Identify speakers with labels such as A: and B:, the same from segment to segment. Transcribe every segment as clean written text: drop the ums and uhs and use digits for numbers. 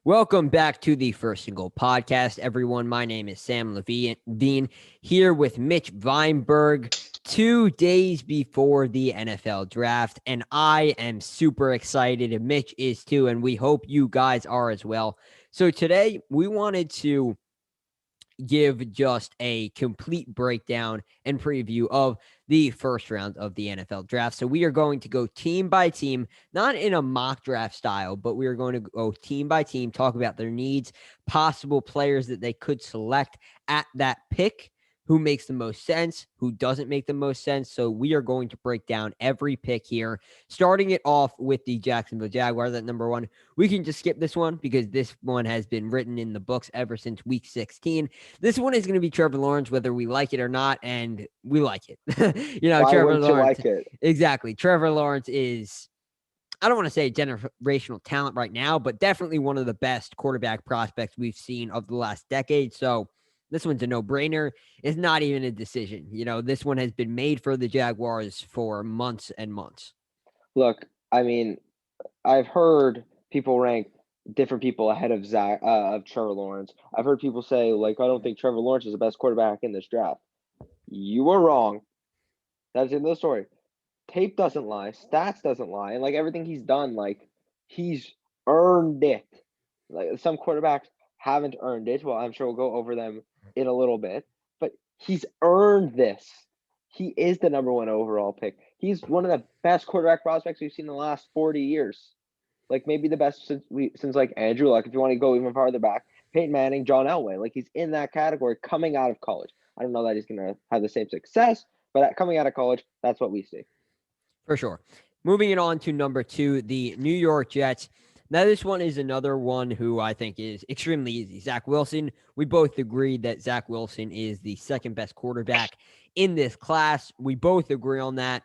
A: Welcome back to the First and Goal podcast, everyone. My name is Sam Levine, here with Mitch Weinberg 2 days before the NFL draft, and I am super excited, and Mitch is too, and we hope you guys are as well. So today, we wanted to give just a complete breakdown and preview of the first round of the NFL draft. So we are going to go team by team, not in a mock draft style, but we are going to go team by team, talk about their needs, possible players that they could select at that pick, who makes the most sense, who doesn't make the most sense. So we are going to break down every pick here, starting it off with the Jacksonville Jaguars at number 1. We can just skip this one because this one has been written in the books ever since week 16. This one is going to be Trevor Lawrence, whether we like it or not, and we like it.
B: Why
A: Trevor
B: wouldn't you
A: Lawrence.
B: like it?
A: Exactly. Trevor Lawrence is, I don't want to say generational talent right now, but definitely one of the best quarterback prospects we've seen of the last decade. So this one's a no-brainer. It's not even a decision. This one has been made for the Jaguars for months and months.
B: Look, I mean, I've heard people rank different people ahead of Trevor Lawrence. I've heard people say, like, I don't think Trevor Lawrence is the best quarterback in this draft. You were wrong. That's in the story. Tape doesn't lie. Stats doesn't lie. And, like, everything he's done, like, he's earned it. Like, some quarterbacks haven't earned it. Well, I'm sure we'll go over them in a little bit. But he's earned this. He is the number 1 overall pick. He's one of the best quarterback prospects we've seen in the last 40 years. Like, maybe the best since like Andrew Luck, if you want to go even farther back, Peyton Manning, John Elway. Like, he's in that category coming out of college. I don't know that he's going to have the same success, but coming out of college, that's what we see.
A: For sure. Moving it on to number 2, the New York Jets. Now, this one is another one who I think is extremely easy. Zach Wilson. We both agree that Zach Wilson is the second best quarterback in this class. We both agree on that.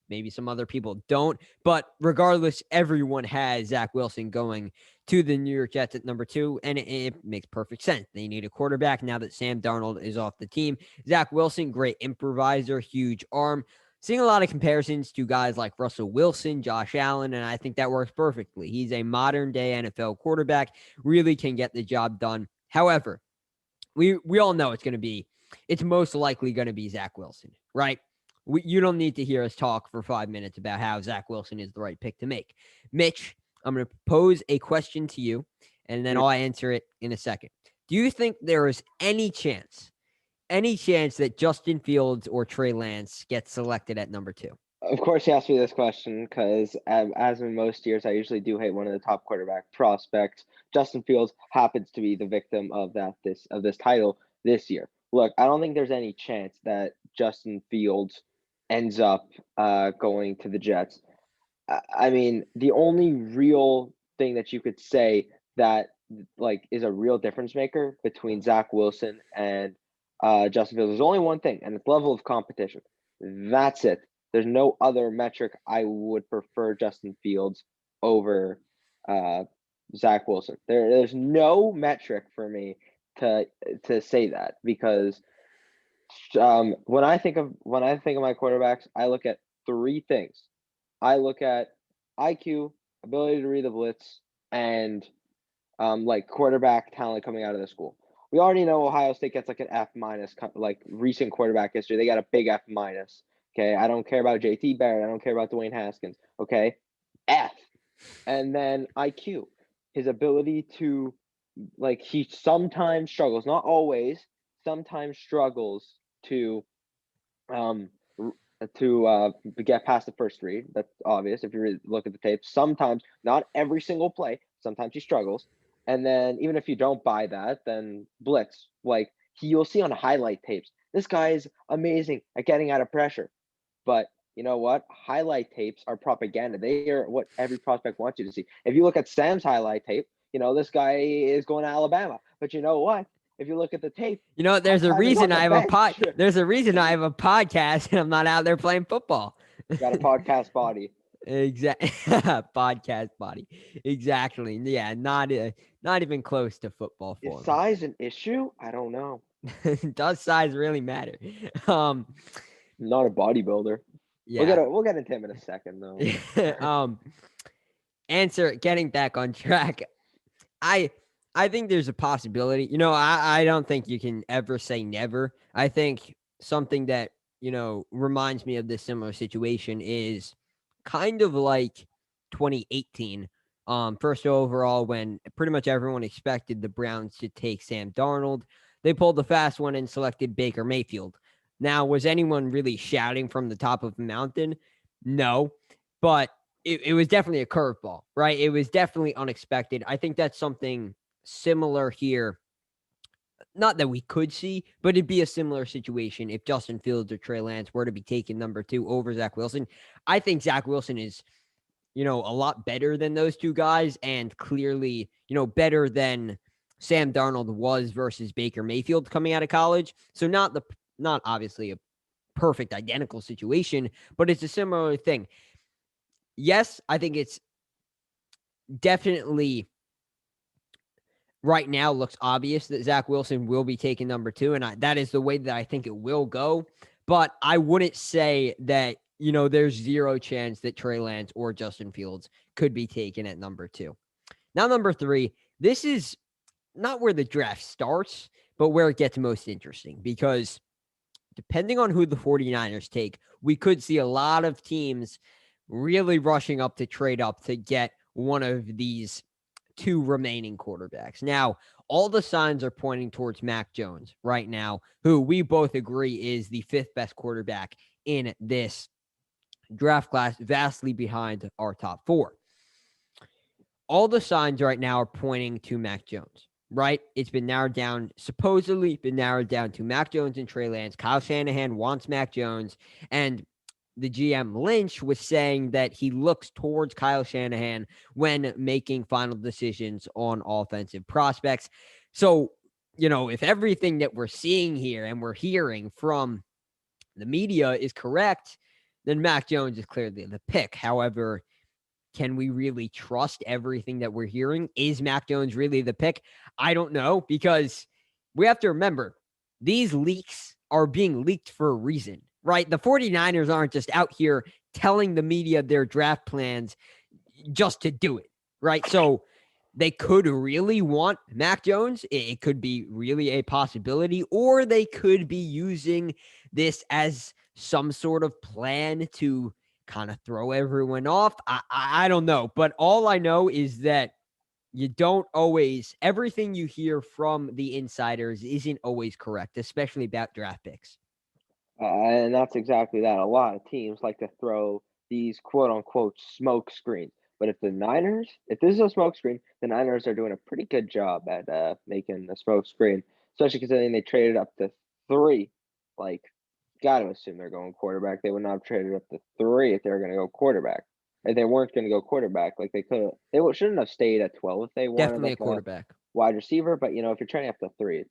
A: Maybe some other people don't. But regardless, everyone has Zach Wilson going to the New York Jets at number 2, and it makes perfect sense. They need a quarterback now that Sam Darnold is off the team. Zach Wilson, great improviser, huge arm. Seeing a lot of comparisons to guys like Russell Wilson, Josh Allen, and I think that works perfectly. He's a modern-day NFL quarterback, really can get the job done. However, we all know it's most likely going to be Zach Wilson, right? You don't need to hear us talk for 5 minutes about how Zach Wilson is the right pick to make. Mitch, I'm going to pose a question to you, and then I'll answer it in a second. Do you think there is any chance that Justin Fields or Trey Lance gets selected at number 2?
B: Of course, you asked me this question because, as in most years, I usually do hate one of the top quarterback prospects. Justin Fields happens to be the victim of this title this year. Look, I don't think there's any chance that Justin Fields ends up going to the Jets. I mean, the only real thing that you could say that like is a real difference maker between Zach Wilson and Justin Fields, there's only one thing, and it's level of competition. That's it. There's no other metric I would prefer Justin Fields over Zach Wilson. There's no metric for me to say that, because when I think of my quarterbacks, I look at 3 things. I look at IQ, ability to read the blitz, and like quarterback talent coming out of the school. We already know Ohio State gets like an F minus, like recent quarterback history. They got a big F minus. Okay, I don't care about JT Barrett. I don't care about Dwayne Haskins. Okay, F. And then IQ, his ability to, like, he sometimes struggles, not always, sometimes struggles to get past the first read. That's obvious if you look at the tape. Sometimes, not every single play, sometimes he struggles. And then even if you don't buy that, then blitz. Like, you'll see on highlight tapes, this guy is amazing at getting out of pressure. But you know what? Highlight tapes are propaganda. They are what every prospect wants you to see. If you look at Sam's highlight tape, this guy is going to Alabama. But you know what? If you look at the tape,
A: there's a reason I have there's a rereason I have a podcast and I'm not out there playing football.
B: Got a podcast body.
A: Exactly. Podcast body. Exactly. Yeah, not even close to football form.
B: Is size an issue? I don't know.
A: Does size really matter?
B: Not a bodybuilder.
A: Yeah.
B: We'll get into him in a second though.
A: Getting back on track. I I think there's a possibility. I don't think you can ever say never. I think something that, reminds me of this similar situation is kind of like 2018. First overall, when pretty much everyone expected the Browns to take Sam Darnold, they pulled the fast one and selected Baker Mayfield. Now, was anyone really shouting from the top of the mountain? No, but it was definitely a curveball, right? It was definitely unexpected. I think that's something similar here. Not that we could see, but it'd be a similar situation if Justin Fields or Trey Lance were to be taken number 2 over Zach Wilson. I think Zach Wilson is, a lot better than those two guys, and clearly, better than Sam Darnold was versus Baker Mayfield coming out of college. So not obviously a perfect identical situation, but it's a similar thing. Yes, I think it's definitely right now looks obvious that Zach Wilson will be taking number 2, and that is the way that I think it will go. But I wouldn't say that, there's zero chance that Trey Lance or Justin Fields could be taken at number 2. Now, number 3, this is not where the draft starts, but where it gets most interesting, because depending on who the 49ers take, we could see a lot of teams really rushing up to trade up to get one of these 2 remaining quarterbacks. Now, all the signs are pointing towards Mac Jones right now, who we both agree is the 5th best quarterback in this draft class, vastly behind our top 4. All the signs right now are pointing to Mac Jones, right? It's been narrowed down, supposedly been narrowed down to Mac Jones and Trey Lance. Kyle Shanahan wants Mac Jones, and the GM Lynch was saying that he looks towards Kyle Shanahan when making final decisions on offensive prospects. So, if everything that we're seeing here and we're hearing from the media is correct, then Mac Jones is clearly the pick. However, can we really trust everything that we're hearing? Is Mac Jones really the pick? I don't know, because we have to remember these leaks are being leaked for a reason, right? The 49ers aren't just out here telling the media their draft plans just to do it, right? So they could really want Mac Jones. It could be really a possibility, or they could be using this as some sort of plan to kind of throw everyone off. I don't know, but all I know is that you don't always, everything you hear from the insiders isn't always correct, especially about draft picks.
B: And that's exactly that. A lot of teams like to throw these quote unquote smoke screens. But if this is a smoke screen, the Niners are doing a pretty good job at making the smoke screen, especially considering they traded up to 3. Like, got to assume they're going quarterback. They would not have traded up to 3 if they were going to go quarterback. If they weren't going to go quarterback, like shouldn't have stayed at 12 if they wanted
A: Definitely a
B: like a
A: quarterback.
B: wide receiver. But if you're trading up to 3,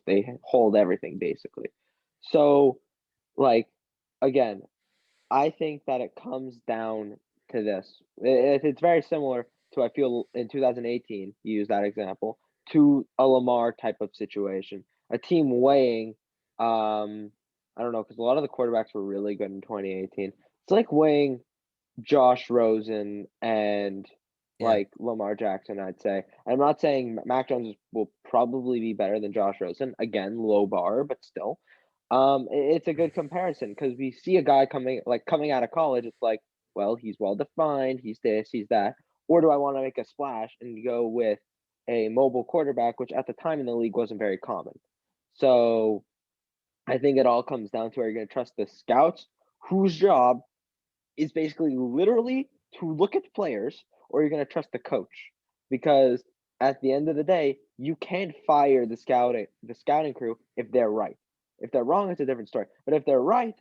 B: they hold everything basically. So like, again, I think that it comes down to this. It's very similar to, I feel, in 2018, you use that example, to a Lamar type of situation. A team weighing, I don't know, because a lot of the quarterbacks were really good in 2018. It's like weighing Josh Rosen and
A: Yeah,
B: like Lamar Jackson, I'd say. I'm not saying Mac Jones will probably be better than Josh Rosen. Again, low bar, but still. It's a good comparison because we see a guy coming out of college. It's like, well, he's well defined. He's this, he's that. Or do I want to make a splash and go with a mobile quarterback, which at the time in the league wasn't very common. So I think it all comes down to, are you going to trust the scouts, whose job is basically literally to look at players, or you're going to trust the coach? Because at the end of the day, you can't fire the scouting crew if they're right. If they're wrong, it's a different story. But if they're right,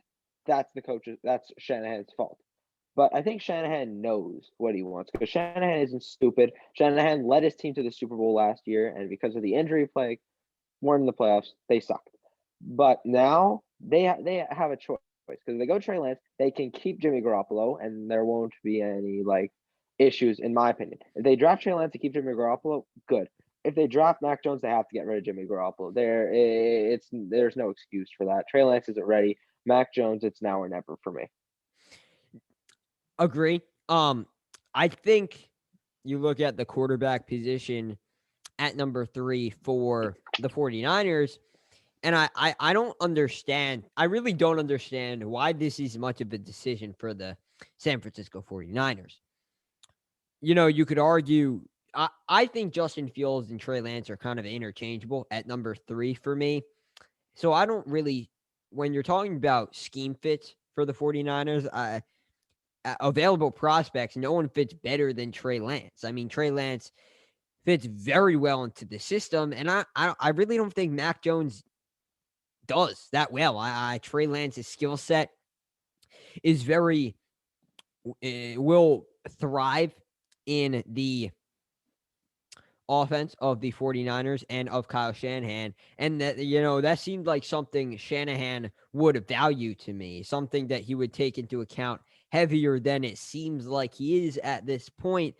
B: that's Shanahan's fault. But I think Shanahan knows what he wants, because Shanahan isn't stupid. Shanahan led his team to the Super Bowl last year, and because of the injury plague, weren't in the playoffs. They sucked. But now they have a choice, because if they go Trey Lance, they can keep Jimmy Garoppolo, and there won't be any issues, in my opinion. If they draft Trey Lance to keep Jimmy Garoppolo, good. If they draft Mac Jones, they have to get rid of Jimmy Garoppolo. There's no excuse for that. Trey Lance isn't ready. Mac Jones, it's now or never for me.
A: agree. I think you look at the quarterback position, at number 3 for the 49ers. And I don't understand. I really don't understand why this is much of a decision for the San Francisco 49ers. You could argue. I think Justin Fields and Trey Lance are kind of interchangeable at number 3 for me. So I don't really, when you're talking about scheme fits for the 49ers, available prospects, no one fits better than Trey Lance. I mean, Trey Lance fits very well into the system, and I really don't think Mac Jones does that well. Trey Lance's skill set is very will thrive in the offense of the 49ers and of Kyle Shanahan. And that seemed like something Shanahan would value to me, something that he would take into account heavier than it seems like he is at this point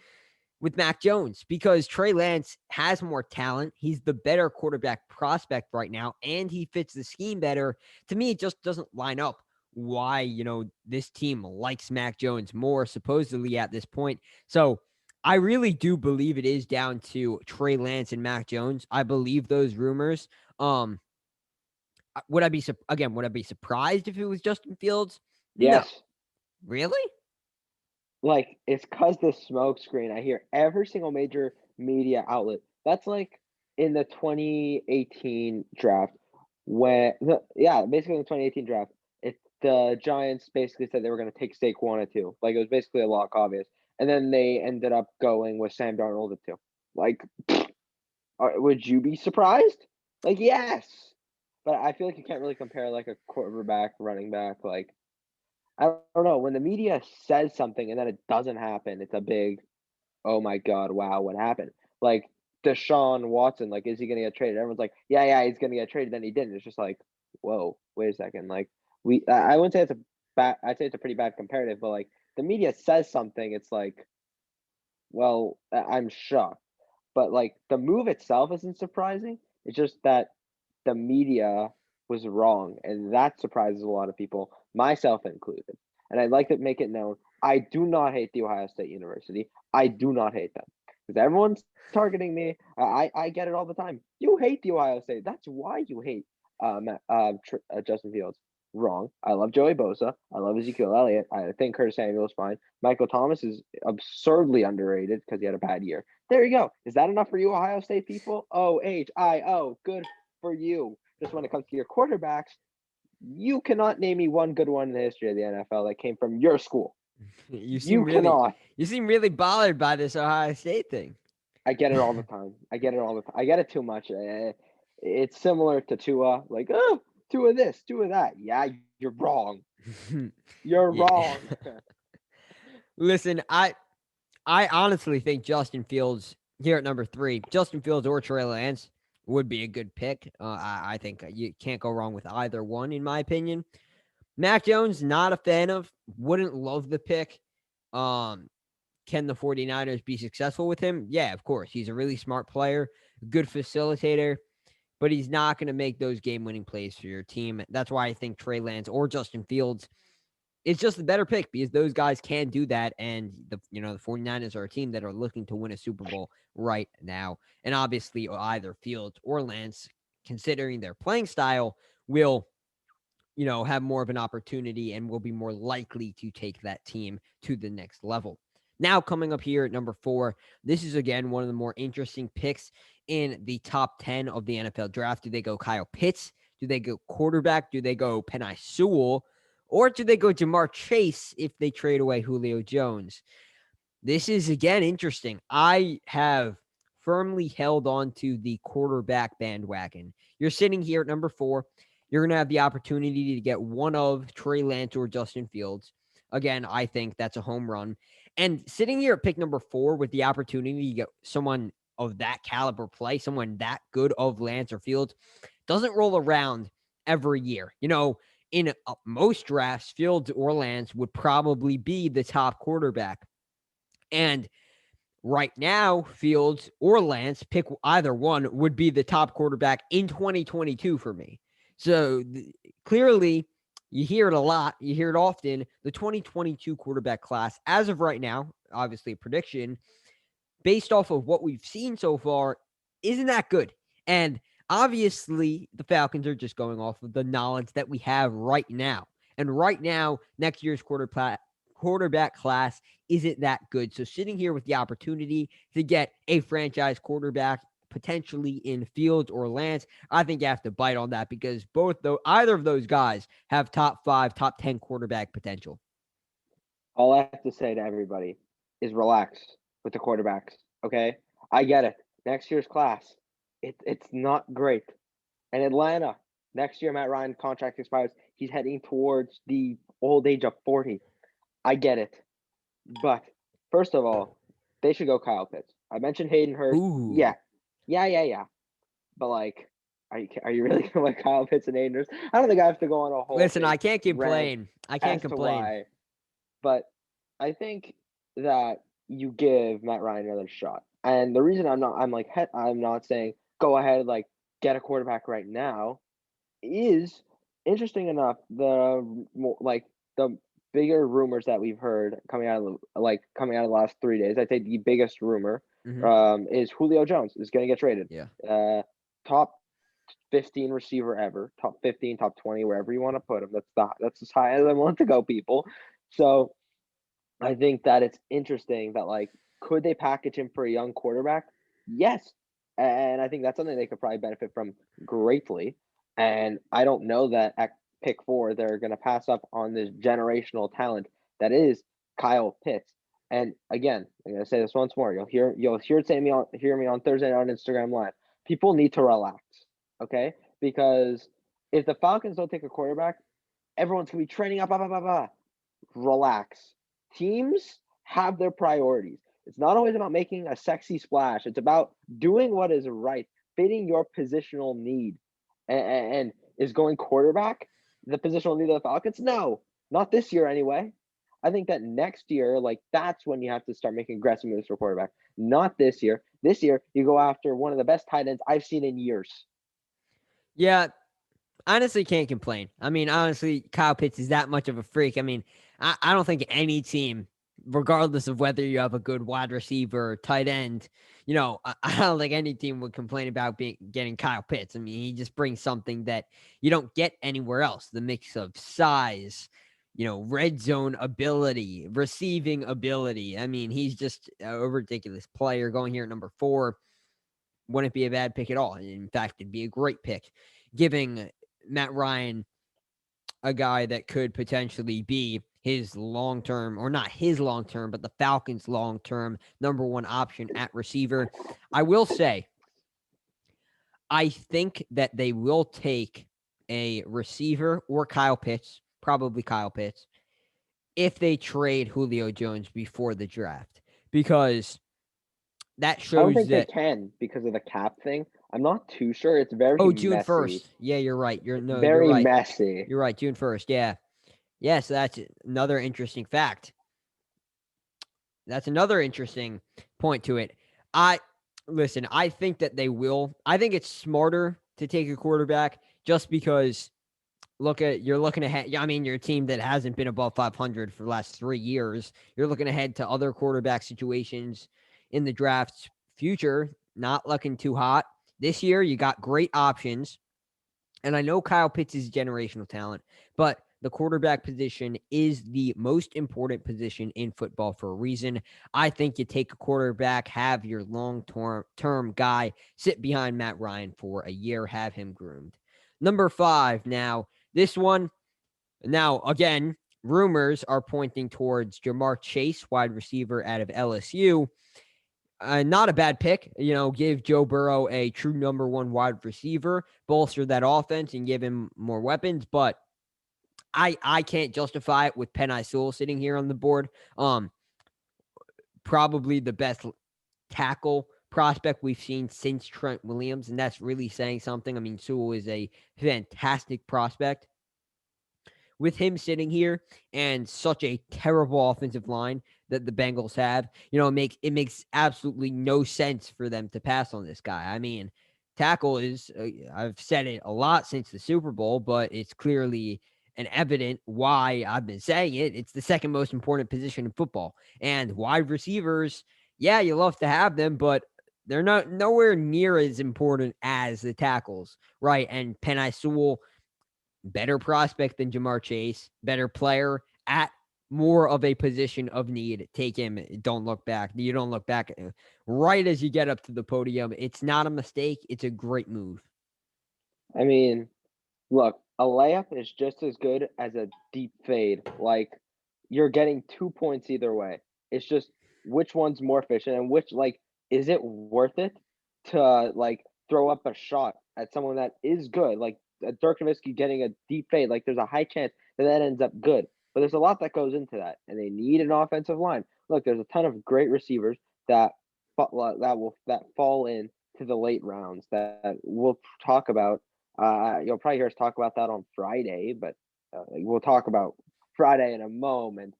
A: with Mac Jones, because Trey Lance has more talent. He's the better quarterback prospect right now, and he fits the scheme better. To me, it just doesn't line up why, this team likes Mac Jones more supposedly at this point. So I really do believe it is down to Trey Lance and Mac Jones. I believe those rumors. Would I be surprised if it was Justin Fields? No.
B: Yes.
A: Really?
B: Like, it's cause the smoke screen. I hear every single major media outlet. That's like in the 2018 draft basically in the 2018 draft, the Giants basically said they were gonna take Saquon at 2. Like, it was basically a lock, obvious. And then they ended up going with Sam Darnold at 2. Like, would you be surprised? Like, yes. But I feel like you can't really compare like a quarterback, running back, like I don't know. When the media says something and then it doesn't happen, it's a big, oh my God, wow, what happened? Like Deshaun Watson, like, is he gonna get traded? Everyone's like, yeah, he's gonna get traded. Then he didn't. It's just like, whoa, wait a second. Like, I wouldn't say it's a bad. I'd say it's a pretty bad comparative, but like the media says something, it's like, well, I'm shocked. But like the move itself isn't surprising. It's just that the media was wrong, and that surprises a lot of people, myself included. And I'd like to make it known, I do not hate the Ohio State University. I do not hate them because everyone's targeting me. I get it all the time. You hate the Ohio State. That's why you hate Justin Fields. Wrong. I love Joey Bosa. I love Ezekiel Elliott. I think Curtis Samuel is fine. Michael Thomas is absurdly underrated because he had a bad year. There you go. Is that enough for you, Ohio State people? OHIO. Good for you. Just when it comes to your quarterbacks, you cannot name me one good one in the history of the NFL that came from your school. You cannot.
A: You seem really bothered by this Ohio State thing.
B: I get it all the time. I get it too much. It's similar to Tua. Like, oh, Tua this, Tua that. Yeah, you're wrong. You're wrong.
A: Listen, I honestly think Justin Fields here at number 3, Justin Fields or Trey Lance would be a good pick. I think you can't go wrong with either one, in my opinion. Mac Jones, not a fan of. Wouldn't love the pick. Can the 49ers be successful with him? Yeah, of course. He's a really smart player, good facilitator, but he's not going to make those game-winning plays for your team. That's why I think Trey Lance or Justin Fields is just the better pick, because those guys can do that. And the 49ers are a team that are looking to win a Super Bowl right now. And obviously either Fields or Lance, considering their playing style, will have more of an opportunity and will be more likely to take that team to the next level. Now, coming up here at number 4, this is again one of the more interesting picks in the top 10 of the NFL draft. Do they go Kyle Pitts? Do they go quarterback? Do they go Penei Sewell? Or do they go Jamar Chase if they trade away Julio Jones? This is, again, interesting. I have firmly held on to the quarterback bandwagon. You're sitting here at number 4. You're going to have the opportunity to get one of Trey Lance or Justin Fields. Again, I think that's a home run. And sitting here at pick number 4 with the opportunity to get someone of that caliber play, someone that good of Lance or Fields, doesn't roll around every year. In most drafts, Fields or Lance would probably be the top quarterback. And right now, Fields or Lance, pick either one, would be the top quarterback in 2022 for me. So clearly, you hear it a lot. You hear it often. The 2022 quarterback class, as of right now, obviously a prediction, based off of what we've seen so far, isn't that good. And obviously, the Falcons are just going off of the knowledge that we have right now. And right now, next year's quarterback class isn't that good. So sitting here with the opportunity to get a franchise quarterback potentially in Fields or Lance, I think you have to bite on that because either of those guys have top 5, top 10 quarterback potential.
B: All I have to say to everybody is relax with the quarterbacks. Okay, I get it. Next year's class, it's not great. And Atlanta, next year Matt Ryan contract expires. He's heading towards the old age of 40. I get it. But first of all, they should go Kyle Pitts. I mentioned Hayden Hurst.
A: Ooh.
B: Yeah. Yeah. But like, are you really gonna let Kyle Pitts and Hayden Hurst? I don't think I have to go on a whole
A: Listen,
B: big
A: I can't
B: rant
A: complain. I can't
B: as to
A: complain.
B: why. But I think that you give Matt Ryan another shot. And the reason I'm not saying go ahead, like get a quarterback right now is interesting enough. The bigger rumors that we've heard coming out of the last 3 days, I'd say the biggest rumor
A: Mhm.
B: is Julio Jones is going to get traded.
A: Yeah.
B: Top 15 receiver ever, top 15, top 20, wherever you want to put him. That's as high as I want to go, people. So I think that it's interesting that could they package him for a young quarterback? Yes. And I think that's something they could probably benefit from greatly. And I don't know that at pick 4 they're going to pass up on this generational talent that is Kyle Pitts. And again, I'm going to say this once more. Hear me on Thursday night on Instagram Live. People need to relax, okay? Because if the Falcons don't take a quarterback, everyone's going to be training up. Blah, blah, blah, blah. Relax. Teams have their priorities. It's not always about making a sexy splash. It's about doing what is right, fitting your positional need. And is going quarterback the positional need of the Falcons? No, not this year anyway. I think that next year, that's when you have to start making aggressive moves for quarterback. Not this year. This year, you go after one of the best tight ends I've seen in years.
A: Yeah, honestly can't complain. I mean, honestly, Kyle Pitts is that much of a freak. I mean, I don't think any team, regardless of whether you have a good wide receiver or tight end, I don't think any team would complain about getting Kyle Pitts. I mean, he just brings something that you don't get anywhere else. The mix of size, red zone ability, receiving ability. I mean, he's just a ridiculous player. Going here at number 4 wouldn't be a bad pick at all. In fact, it'd be a great pick, giving Matt Ryan a guy that could potentially be his long term, or not his long term, but the Falcons' long term number 1 option at receiver. I will say, I think that they will take a receiver or Kyle Pitts, probably Kyle Pitts, if they trade Julio Jones before the draft, because that
B: I don't
A: shows
B: think they
A: that.
B: can because of the cap thing. I'm not too sure. It's very
A: Oh, June
B: messy.
A: 1st. Yeah, you're right. You're
B: Very
A: right.
B: messy.
A: You're right. June 1st. Yeah. Yeah, so that's another interesting fact. That's another interesting point to it. I listen, I think that they will. I think it's smarter to take a quarterback just because you're looking ahead. I mean, you're a team that hasn't been above 500 for the last 3 years. You're looking ahead to other quarterback situations in the draft's future, not looking too hot. This year, you got great options. And I know Kyle Pitts is generational talent, but the quarterback position is the most important position in football for a reason. I think you take a quarterback, have your long-term guy sit behind Matt Ryan for a year, have him groomed. Number 5 now. This one, now again, rumors are pointing towards Jamar Chase, wide receiver out of LSU. Not a bad pick. Give Joe Burrow a true number 1 wide receiver, bolster that offense, and give him more weapons. But I can't justify it with Penei Sewell sitting here on the board. Probably the best tackle prospect we've seen since Trent Williams, and that's really saying something. I mean, Sewell is a fantastic prospect. With him sitting here and such a terrible offensive line that the Bengals have, it makes absolutely no sense for them to pass on this guy. I mean, tackle is, I've said it a lot since the Super Bowl, but it's clearly and evident why I've been saying it. It's the second most important position in football. And wide receivers, yeah, you love to have them, but they're not nowhere near as important as the tackles, right? And Penei Sewell, better prospect than Jamar Chase, better player at more of a position of need. Take him. Don't look back. You don't look back right as you get up to the podium. It's not a mistake. It's a great move.
B: I mean, look, a layup is just as good as a deep fade. Like, you're getting 2 points either way. It's just which one's more efficient and which, like, is it worth it to, like, throw up a shot at someone that is good? Like, Dirk Nowitzki getting a deep fade, like, there's a high chance that that ends up good. But there's a lot that goes into that, and they need an offensive line. Look, there's a ton of great receivers that that fall in to the late rounds that we'll talk about. You'll probably hear us talk about that on Friday, but we'll talk about Friday in a moment.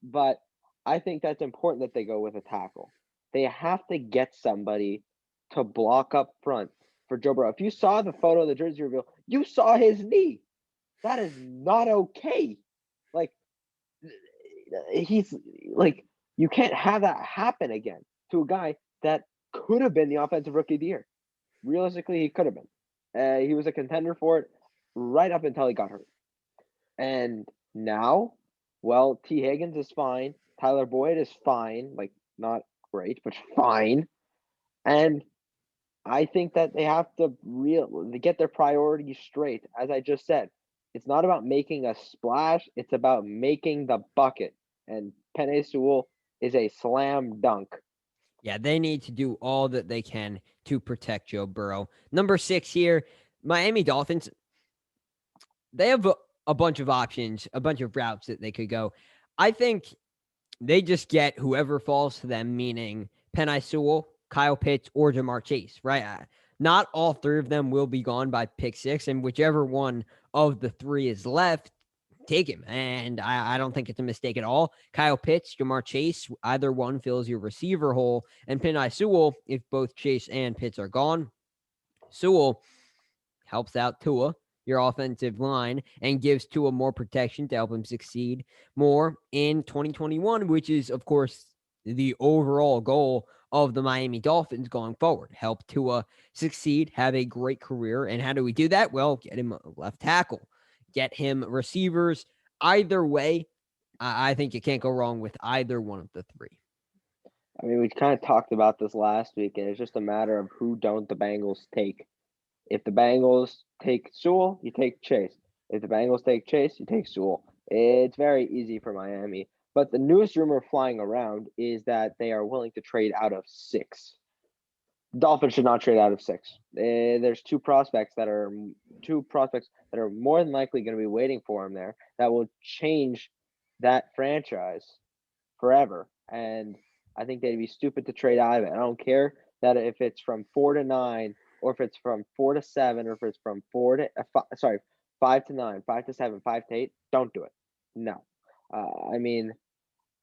B: But I think that's important that they go with a tackle. They have to get somebody to block up front for Joe Burrow. If you saw the photo of the jersey reveal, you saw his knee. That is not okay. Like, he's like, you can't have that happen again to a guy that could have been the offensive rookie of the year. Realistically, he could have been. He was a contender for it right up until he got hurt. And now, well, T. Higgins is fine. Tyler Boyd is fine. Like, not great, but fine. And I think that they have to get their priorities straight. As I just said, it's not about making a splash. It's about making the bucket. And Penei Sewell is a slam dunk.
A: Yeah, they need to do all that they can to protect Joe Burrow. Number 6 here, Miami Dolphins. They have a bunch of options, a bunch of routes that they could go. I think they just get whoever falls to them, meaning Penei Sewell, Kyle Pitts, or Jamar Chase, right? Not all three of them will be gone by pick 6, and whichever one of the three is left, take him. And I don't think it's a mistake at all. Kyle Pitts, Jamar Chase, either one fills your receiver hole. And Penei Sewell, if both Chase and Pitts are gone, Sewell helps out Tua, your offensive line, and gives Tua more protection to help him succeed more in 2021, which is, of course, the overall goal of the Miami Dolphins going forward. Help Tua succeed, have a great career. And how do we do that? Well, get him a left tackle, get him receivers. Either way, I think you can't go wrong with either one of the three.
B: I mean, we kind of talked about this last week, and it's just a matter of who don't the Bengals take. If the Bengals take Sewell, you take Chase. If the Bengals take Chase, you take Sewell. It's very easy for Miami. But the newest rumor flying around is that they are willing to trade out of 6. Dolphins should not trade out of 6. There's two prospects that are more than likely going to be waiting for him there that will change that franchise forever. And I think they'd be stupid to trade out of it. I don't care that if it's from 4-9, or if it's from 4-7, or if it's from 5-9, 5-7, 5-8. Don't do it. No. I mean,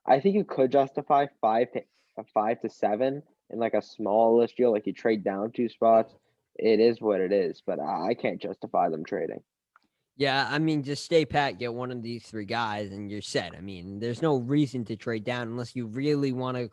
B: I think you could justify 5-7 in like a smallish deal, like you trade down 2 spots. It is what it is, but I can't justify them trading.
A: Yeah, I mean, just stay pat, get one of these three guys, and you're set. I mean, there's no reason to trade down unless you really want to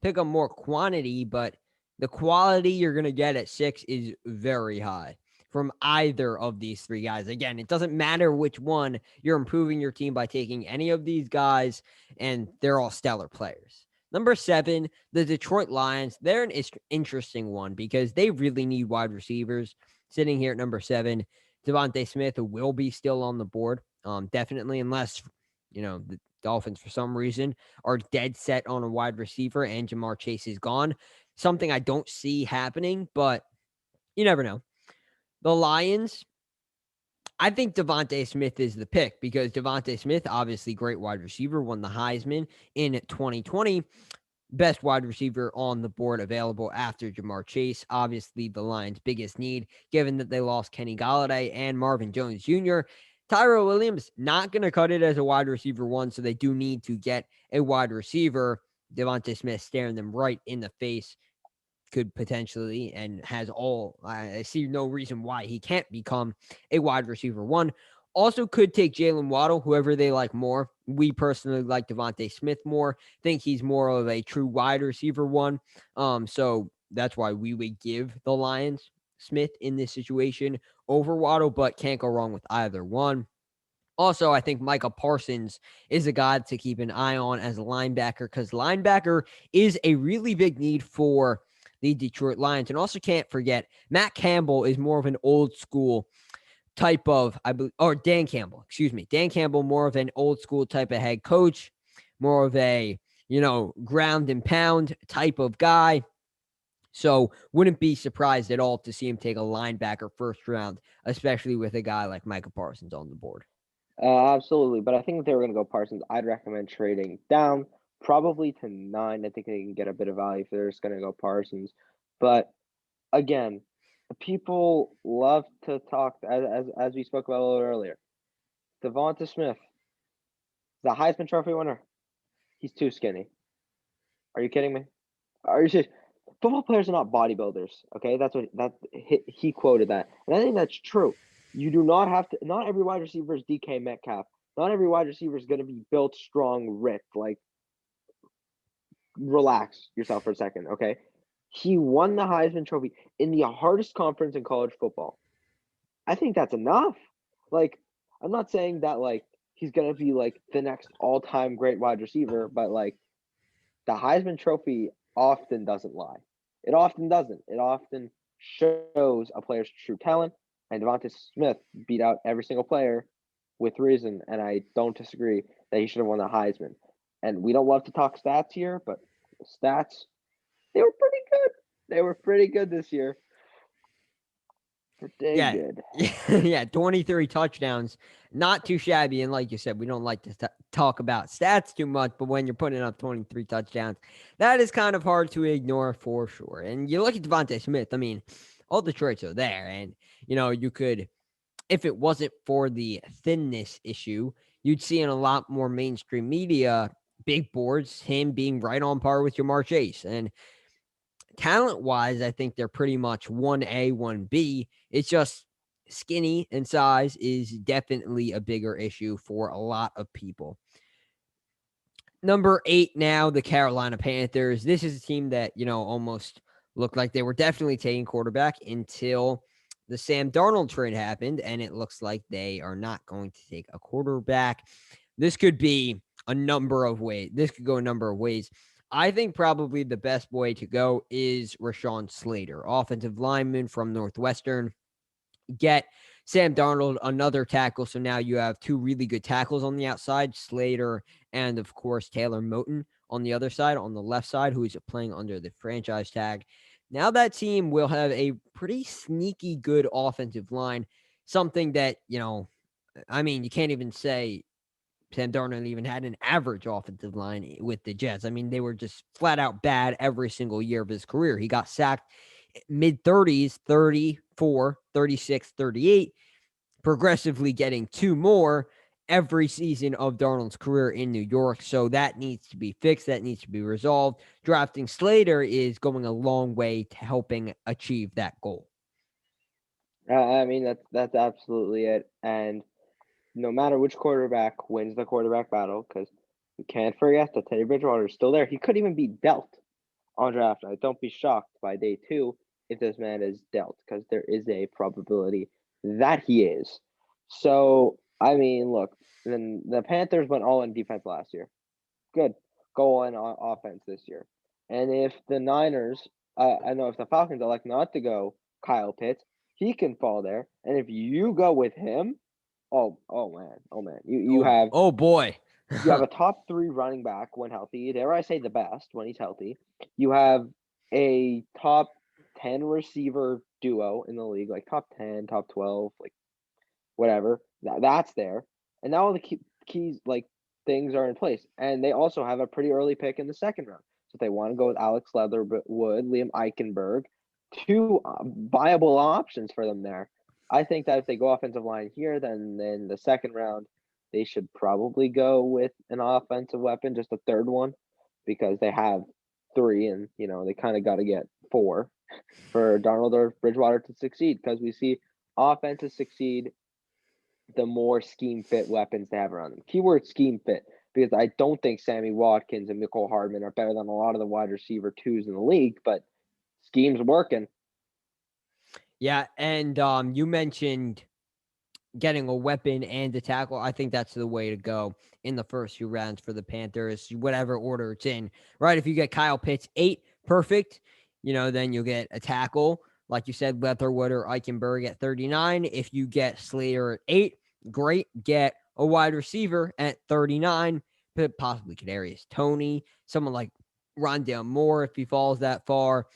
A: pick up more quantity, but the quality you're going to get at 6 is very high from either of these three guys. Again, it doesn't matter which one, you're improving your team by taking any of these guys, and they're all stellar players. Number 7, the Detroit Lions. They're an interesting one because they really need wide receivers. Sitting here at number 7, Devontae Smith will be still on the board, definitely, unless the Dolphins for some reason are dead set on a wide receiver and Jamar Chase is gone. Something I don't see happening, but you never know. The Lions, I think Devontae Smith is the pick because Devontae Smith, obviously great wide receiver, won the Heisman in 2020. Best wide receiver on the board available after Jamar Chase. Obviously, the Lions' biggest need, given that they lost Kenny Golladay and Marvin Jones Jr. Tyrell Williams not going to cut it as a wide receiver 1, so they do need to get a wide receiver. Devontae Smith staring them right in the face could potentially and has all. I see no reason why he can't become a wide receiver 1. Also could take Jalen Waddle, whoever they like more. We personally like Devontae Smith more. Think he's more of a true wide receiver 1. So that's why we would give the Lions Smith in this situation over Waddle, but can't go wrong with either one. Also, I think Micah Parsons is a guy to keep an eye on as a linebacker because linebacker is a really big need for the Detroit Lions. And also can't forget, Matt Campbell is more of an old school type of, I believe, or Dan Campbell, excuse me. Dan Campbell, more of an old school type of head coach, more of a, ground and pound type of guy. So wouldn't be surprised at all to see him take a linebacker first round, especially with a guy like Micah Parsons on the board.
B: Absolutely, but I think if they were going to go Parsons, I'd recommend trading down probably to 9. I think they can get a bit of value if they're just going to go Parsons. But again, people love to talk as we spoke about a little earlier. Devonta Smith, the Heisman Trophy winner. He's too skinny. Are you kidding me? Are you serious? Football players are not bodybuilders. Okay, that's what he quoted that, and I think that's true. You do not have to. Not every wide receiver is DK Metcalf. Not every wide receiver is going to be built strong, ripped. Like, relax yourself for a second. Okay, he won the Heisman Trophy in the hardest conference in college football. I think that's enough. Like, I'm not saying that like he's gonna be like the next all-time great wide receiver, but like the Heisman Trophy often doesn't lie. It often doesn't. It often shows a player's true talent. And Devonta Smith beat out every single player with reason, and I don't disagree that he should have won the Heisman. And we don't love to talk stats here, but stats, they were pretty good. They were pretty good this year. Pretty
A: Yeah.
B: good.
A: Yeah, 23 touchdowns. Not too shabby. And like you said, we don't like to talk about stats too much, but when you're putting up 23 touchdowns, that is kind of hard to ignore for sure. And you look at Devontae Smith, I mean, all the traits are there. And, you could, if it wasn't for the thinness issue, you'd see in a lot more mainstream media, big boards, him being right on par with Jamar Chase. And talent wise, I think they're pretty much 1A, 1B. It's just skinny and size is definitely a bigger issue for a lot of people. Number 8 now, the Carolina Panthers. This is a team that, almost looked like they were definitely taking quarterback until the Sam Darnold trade happened, and it looks like they are not going to take a quarterback. This could be a number of ways. This could go a number of ways. I think probably the best way to go is Rashawn Slater, offensive lineman from Northwestern. Get Sam Darnold another tackle. So now you have two really good tackles on the outside, Slater and, of course, Taylor Moton on the other side, on the left side, who is playing under the franchise tag. Now that team will have a pretty sneaky good offensive line, something that, you can't even say Sam Darnold even had an average offensive line with the Jets. I mean, they were just flat out bad every single year of his career. He got sacked mid 30s, 34, 36, 38, progressively getting two more every season of Darnold's career in New York. So that needs to be fixed. That needs to be resolved. Drafting Slater is going a long way to helping achieve that goal.
B: I mean, that's absolutely it. And no matter which quarterback wins the quarterback battle, because you can't forget that Teddy Bridgewater is still there. He could even be dealt on draft night. Don't be shocked by day 2 if this man is dealt, because there is a probability that he is. So, I mean, look, then the Panthers went all in defense last year. Good. Go all in on offense this year. And if the Niners, I know if the Falcons elect not to go Kyle Pitts, he can fall there. And if you go with him, oh man, you have
A: Oh boy.
B: you have a top 3 running back when healthy. Dare I say the best when he's healthy. You have a top 10 receiver duo in the league, like top 10, top 12, like whatever. That's there. And now all the keys, like things are in place. And they also have a pretty early pick in the second round. So if they want to go with Alex Leatherwood, Liam Eichenberg, 2 viable options for them there. I think that if they go offensive line here, then in the second round, they should probably go with an offensive weapon, just a third one, because they have 3 and, they kind of got to get 4 for Darnold or Bridgewater to succeed, because we see offenses succeed the more scheme fit weapons they have around them. Keyword scheme fit, because I don't think Sammy Watkins and Mecole Hardman are better than a lot of the wide receiver 2s in the league, but Scheme's working.
A: Yeah, and you mentioned getting a weapon and a tackle. I think that's the way to go in the first few rounds for the Panthers, whatever order it's in, right? If you get Kyle Pitts 8, perfect. Then you'll get a tackle, like you said, Leatherwood or Eichenberg at 39. If you get Slater at 8, great. Get a wide receiver at 39, possibly Kadarius Toney, someone like Rondale Moore if he falls that far.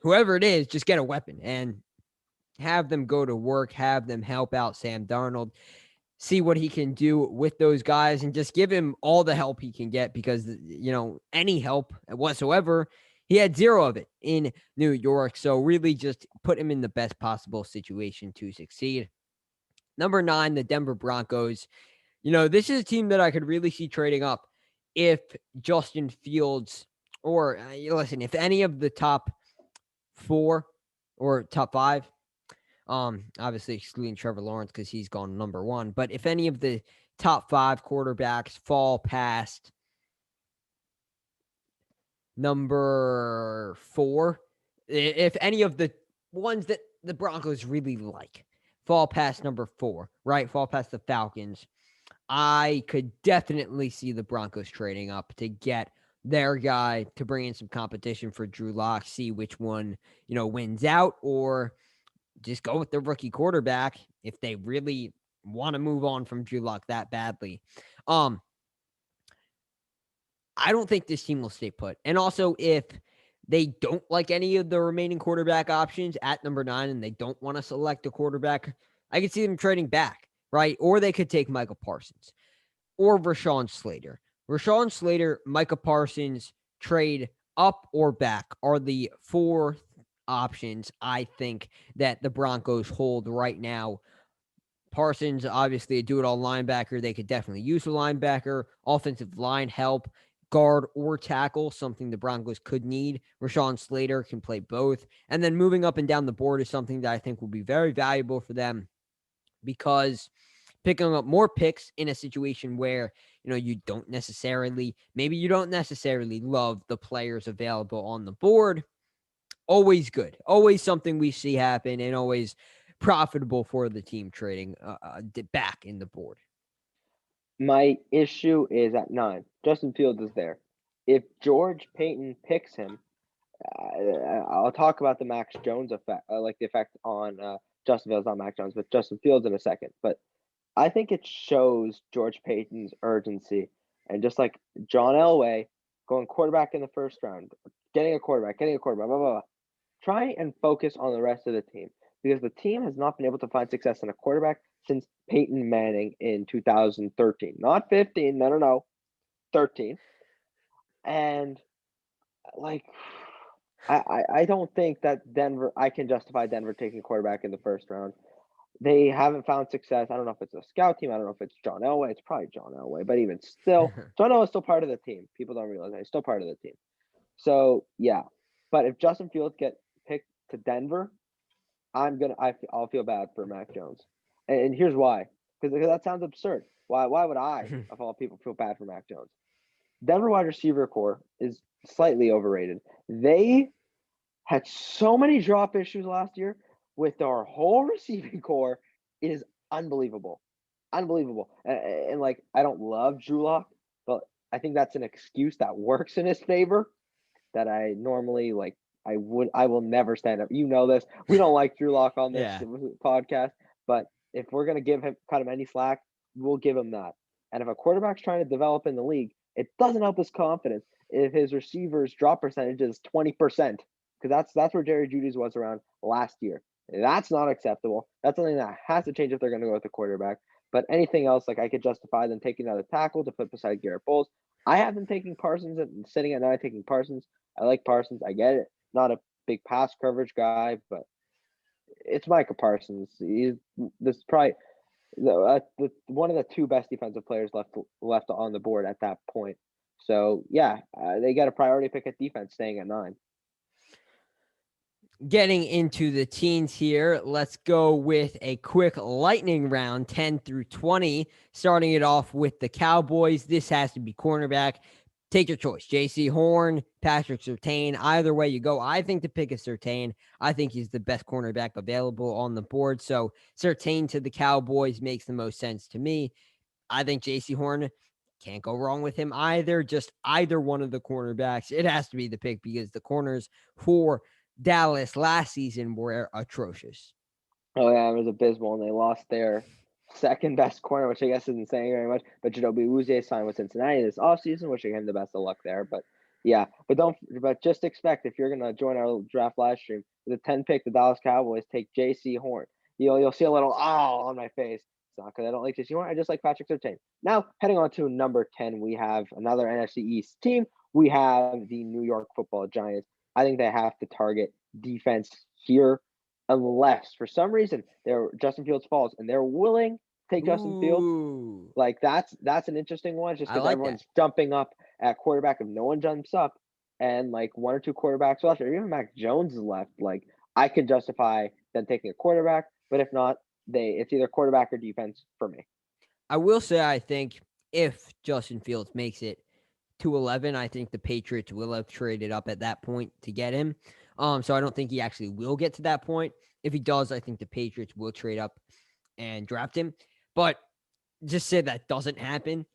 A: Whoever it is, just get a weapon and have them go to work, have them help out Sam Darnold, see what he can do with those guys, and just give him all the help he can get because, any help whatsoever, he had zero of it in New York. So really just put him in the best possible situation to succeed. Number 9, the Denver Broncos. This is a team that I could really see trading up if Justin Fields or listen, if any of the top 4 or top 5, obviously excluding Trevor Lawrence because he's gone number 1. But if any of the top 5 quarterbacks fall past number 4, if any of the ones that the Broncos really like fall past number 4, right? Fall past the Falcons, I could definitely see the Broncos trading up to get their guy to bring in some competition for Drew Lock, see which one, wins out, or just go with the rookie quarterback if they really want to move on from Drew Lock that badly. I don't think this team will stay put. And also, if they don't like any of the remaining quarterback options at number 9 and they don't want to select a quarterback, I could see them trading back, right? Or they could take Michael Parsons or Rashawn Slater. Rashawn Slater, Micah Parsons, trade up or back are the 4 options I think that the Broncos hold right now. Parsons, obviously a do-it-all linebacker. They could definitely use a linebacker. Offensive line help, guard or tackle, something the Broncos could need. Rashawn Slater can play both. And then moving up and down the board is something that I think will be very valuable for them because picking up more picks in a situation where, you don't necessarily love the players available on the board. Always good. Always something we see happen and always profitable for the team trading back in the board.
B: My issue is at 9. Justin Fields is there. If George Payton picks him, I'll talk about the Max Jones effect, like the effect on Justin Fields, not Max Jones, but Justin Fields in a second. But I think it shows George Payton's urgency. And just like John Elway going quarterback in the first round, getting a quarterback, blah, blah, blah. Try and focus on the rest of the team because the team has not been able to find success in a quarterback since Peyton Manning in 2013. Not 15, no, 13. And like I don't think that I can justify Denver taking quarterback in the first round. They haven't found success. I don't know if it's a scout team. I don't know if it's John Elway. It's probably John Elway, but even still, John Elway is still part of the team. People don't realize that he's still part of the team. So yeah, but if Justin Fields get picked to Denver, I'll feel bad for Mac Jones, and here's why. Because that sounds absurd. Why would I, of all people, feel bad for Mac Jones? Denver wide receiver core is slightly overrated. They had so many drop issues last year with our whole receiving core. It is unbelievable. And like, I don't love Drew Lock, but I think that's an excuse that works in his favor that I normally like. I will never stand up. This. We don't like Drew Lock on this podcast, but if we're going to give him kind of any slack, we'll give him that. And if a quarterback's trying to develop in the league, it doesn't help his confidence if his receivers drop percentage is 20%, because that's where Jerry Jeudy's was around last year. That's not acceptable. That's something that has to change if they're going to go with the quarterback. But anything else, like I could justify them taking another tackle to put beside Garrett Bowles. I have them taking Parsons and sitting at 9 taking Parsons. I like Parsons. I get it. Not a big pass coverage guy, but it's Micah Parsons. This is probably one of the 2 best defensive players left on the board at that point. So yeah, they got a priority pick at defense, staying at 9.
A: Getting into the teens here, let's go with a quick lightning round, 10 through 20, starting it off with the Cowboys. This has to be cornerback. Take your choice. J.C. Horn, Patrick Surtain. Either way you go, I think the pick is Surtain. I think he's the best cornerback available on the board. So Surtain to the Cowboys makes the most sense to me. I think J.C. Horn, can't go wrong with him either. Just either one of the cornerbacks. It has to be the pick because the corners for Dallas last season were atrocious.
B: Oh yeah, it was abysmal, and they lost their second best corner, which I guess isn't saying very much. But Jadobi Uze signed with Cincinnati this offseason, wishing him the best of luck there. But yeah, but just expect if you're gonna join our draft live stream, the 10 pick, the Dallas Cowboys take J.C. Horn. You'll see a little on my face. It's not because I don't like J.C. Horn. I just like Patrick Surtain. Now heading on to number 10, we have another NFC East team. We have the New York Football Giants. I think they have to target defense here unless for some reason they're Justin Fields falls and they're willing to take Justin Fields.
A: Ooh,
B: Like that's an interesting one just
A: I
B: because
A: like that.
B: everyone's jumping up at quarterback. If no one jumps up and like one or two quarterbacks left, or even Mac Jones is left, like I can justify them taking a quarterback. But if not, it's either quarterback or defense for me.
A: I will say, I think if Justin Fields makes it to 11, I think the Patriots will have traded up at that point to get him. So I don't think he actually will get to that point. If he does, I think the Patriots will trade up and draft him. But just say that doesn't happen.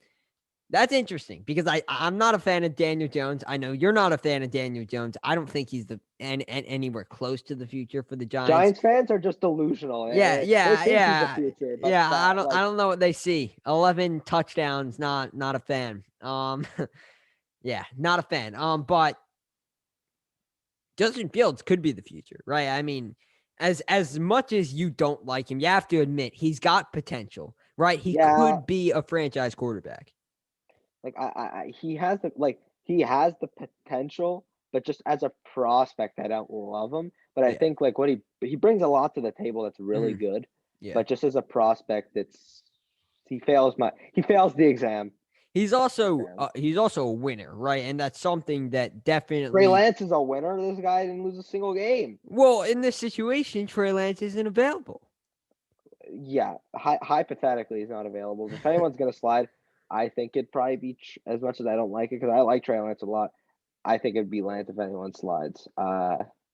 A: That's interesting because I'm not a fan of Daniel Jones. I know you're not a fan of Daniel Jones. I don't think he's anywhere close to the future for the Giants.
B: Giants fans are just delusional.
A: Yeah,
B: They
A: yeah,
B: think he's the
A: yeah,
B: future, but
A: yeah. I
B: that
A: don't I
B: like
A: don't know what they see. 11 touchdowns. Not a fan. Yeah, not a fan. But Justin Fields could be the future, right? I mean, as much as you don't like him, you have to admit he's got potential, right? He
B: yeah,
A: could be a franchise quarterback.
B: like he has the potential, but just as a prospect, I don't love him. But I
A: Yeah.
B: think like what he brings a lot to the table that's really
A: Mhm.
B: good.
A: Yeah.
B: But just as a prospect, he fails the
A: He's also a winner, right? And that's something that
B: Trey
A: definitely
B: Lance is a winner. This guy didn't lose a single game.
A: well, in this situation, Trey Lance isn't available.
B: Yeah, hypothetically, he's not available. If anyone's gonna slide, I think it'd probably be as much as I don't like it because I like Trey Lance a lot. I think it'd be Lance if anyone slides.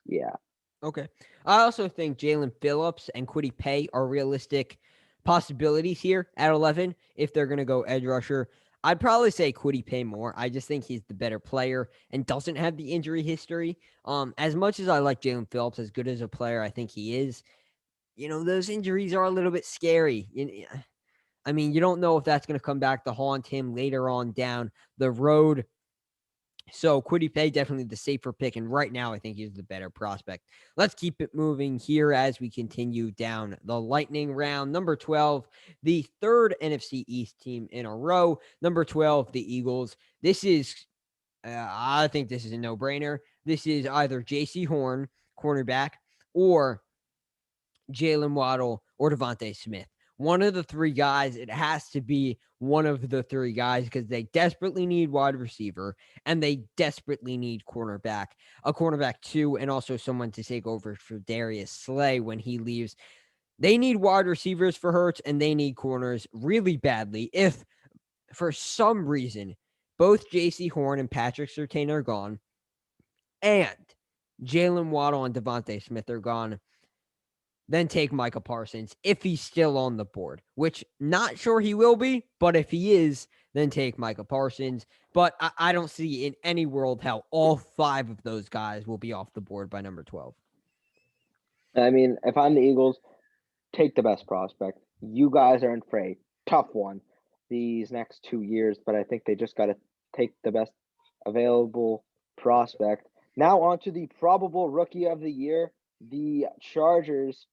B: Yeah.
A: Okay. I also think Jalen Phillips and Quiddy Pay are realistic possibilities here at 11 if they're going to go edge rusher. I'd probably say Quiddy Pay more. I just think he's the better player and doesn't have the injury history. As much as I like Jalen Phillips, as good as a player I think he is, those injuries are a little bit scary. I mean, you don't know if that's going to come back to haunt him later on down the road. So Quiddy Pay definitely the safer pick, and right now I think he's the better prospect. Let's keep it moving here as we continue down the lightning round. Number 12, the third NFC East team in a row. Number 12, the Eagles. I think this is a no-brainer. This is either J.C. Horn, cornerback, or Jalen Waddle, or Devontae Smith. One of the three guys, it has to be one of the three guys because they desperately need wide receiver and they desperately need cornerback, a cornerback too, and also someone to take over for Darius Slay when he leaves. They need wide receivers for Hurts and they need corners really badly. If for some reason both J.C. Horn and Patrick Surtain are gone and Jalen Waddle and Devontae Smith are gone, then take Micah Parsons if he's still on the board, which not sure he will be, but if he is, then take Micah Parsons. But I don't see in any world how all five of those guys will be off the board by number 12.
B: I mean, if I'm the Eagles, take the best prospect. You guys are in for a tough one these next 2 years, but I think they just got to take the best available prospect. Now on to the probable rookie of the year, the Chargers.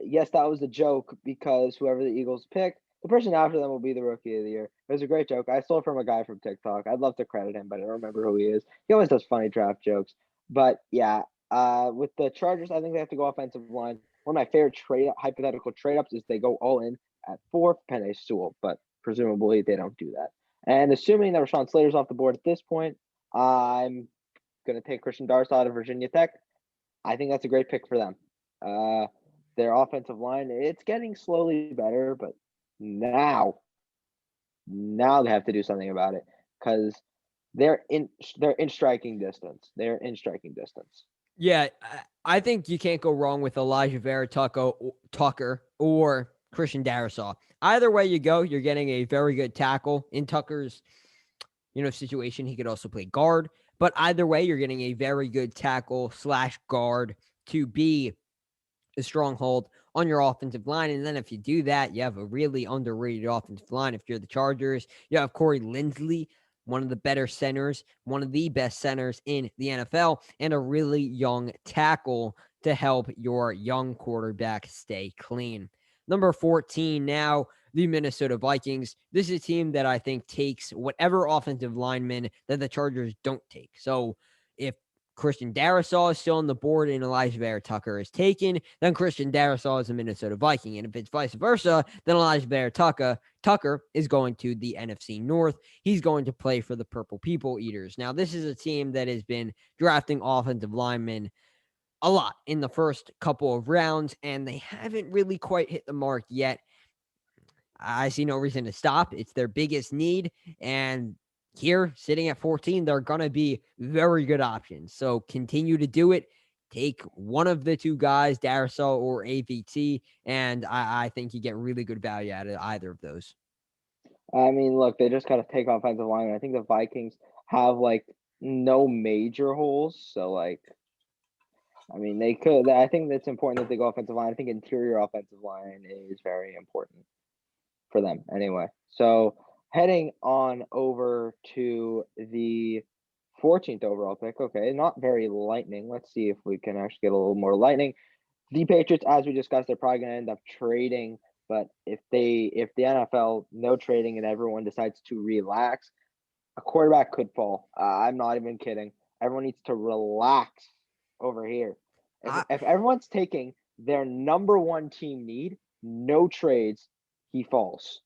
B: Yes, that was a joke because whoever the Eagles pick, the person after them will be the rookie of the year. It was a great joke. I stole it from a guy from TikTok. I'd love to credit him, but I don't remember who he is. He always does funny draft jokes. But yeah, with the Chargers, I think they have to go offensive line. One of my favorite hypothetical trade ups is they go all in at 4 Penei Sewell, but presumably they don't do that. And assuming that Rashawn Slater's off the board at this point, I'm going to take Christian Darrisaw out of Virginia Tech. I think that's a great pick for them. Their offensive line, it's getting slowly better, but now they have to do something about it because they're in they're in striking distance. They're in striking distance.
A: Yeah, I think you can't go wrong with Elijah Vera Tucker or Christian Darrisaw. Either way you go, you're getting a very good tackle in Tucker's, situation. He could also play guard, but either way, you're getting a very good tackle slash guard to be a stronghold on your offensive line. And then if you do that, you have a really underrated offensive line. If you're the Chargers, you have Corey Linsley, one of the better centers, one of the best centers in the NFL, and a really young tackle to help your young quarterback stay clean. Number 14 now, the Minnesota Vikings. This is a team that I think takes whatever offensive lineman that the Chargers don't take. So if Christian Darrisaw is still on the board and Elijah Vera Tucker is taken, then Christian Darrisaw is a Minnesota Viking. And if it's vice versa, then Elijah Vera Tucker is going to the NFC North. He's going to play for the Purple People Eaters. Now, this is a team that has been drafting offensive linemen a lot in the first couple of rounds, and they haven't really quite hit the mark yet. I see no reason to stop. It's their biggest need. And here, sitting at 14, they're going to be very good options. So continue to do it. Take one of the two guys, Darrisaw or AVT, and I think you get really good value out of either of those.
B: I mean, look, they just got to take offensive line. I think the Vikings have like no major holes, so like, I mean, they could. I think it's important that they go offensive line. I think interior offensive line is very important for them anyway. So heading on over to the 14th overall pick. Okay, not very lightning. Let's see if we can actually get a little more lightning. The Patriots, as we discussed, they're probably going to end up trading. But if the NFL no trading and everyone decides to relax, a quarterback could fall. I'm not even kidding. Everyone needs to relax over here. If everyone's taking their number one team need, no trades, he falls.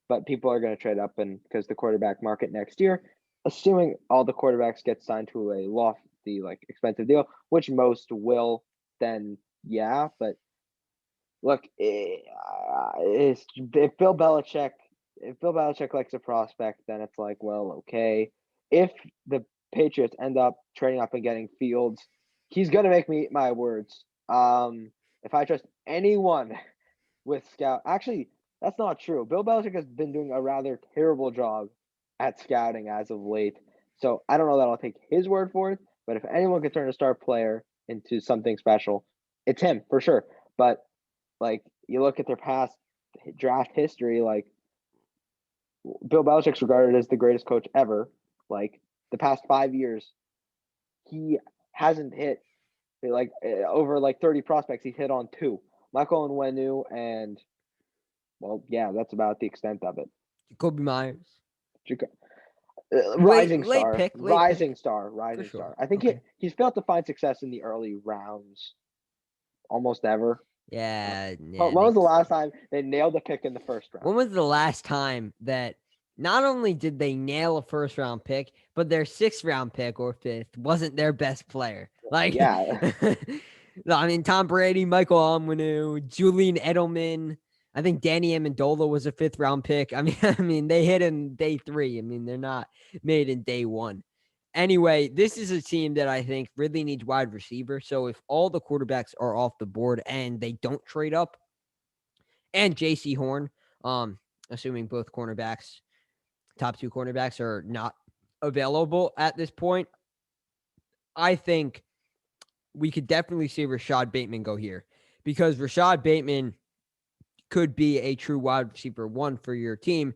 B: But people are going to trade up, and because the quarterback market next year, assuming all the quarterbacks get signed to a lofty, like expensive deal, which most will, then yeah. But look, if Bill Belichick likes a prospect, then it's like, well, okay. If the Patriots end up trading up and getting Fields, he's gonna make me eat my words. If I trust anyone with scout, actually, that's not true. Bill Belichick has been doing a rather terrible job at scouting as of late. So I don't know that I'll take his word for it, but if anyone can turn a star player into something special, it's him for sure. But like you look at their past draft history, like Bill Belichick's regarded as the greatest coach ever. Like the past 5 years, he hasn't hit like over like 30 prospects. He's hit on two, Michael Onwenu, and well, yeah, that's about the extent of it.
A: Jacoby Myers.
B: Rising
A: Late
B: star,
A: pick.
B: rising star.
A: For sure.
B: I think
A: Okay.
B: he's failed to find success in the early rounds almost ever.
A: Yeah,
B: When was the last time they nailed a pick in the first round?
A: When was the last time that not only did they nail a first round pick, but their sixth round pick or fifth wasn't their best player? Like,
B: Yeah,
A: I mean, Tom Brady, Michael Onwenu, Julian Edelman. I think Danny Amendola was a fifth round pick. I mean, they hit in day three. I mean, they're not made in day one. Anyway, this is a team that I think really needs wide receiver. So if all the quarterbacks are off the board and they don't trade up, and J.C. Horn, assuming both cornerbacks, top two cornerbacks, are not available at this point, I think we could definitely see Rashad Bateman go here because Rashad Bateman could be a true wide receiver one for your team.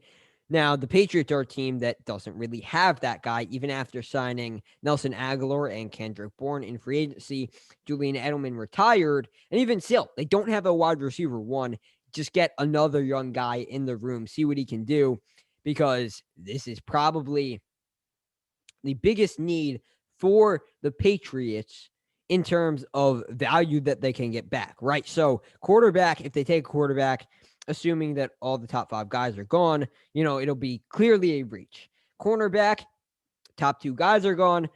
A: Now, the Patriots are a team that doesn't really have that guy, even after signing Nelson Aguilar and Kendrick Bourne in free agency. Julian Edelman retired, and even still, they don't have a wide receiver one. Just get another young guy in the room, see what he can do, because this is probably the biggest need for the Patriots in terms of value that they can get back, right? So, quarterback, if they take a quarterback, assuming that all the top five guys are gone, it'll be clearly a reach. Cornerback, top two guys are gone,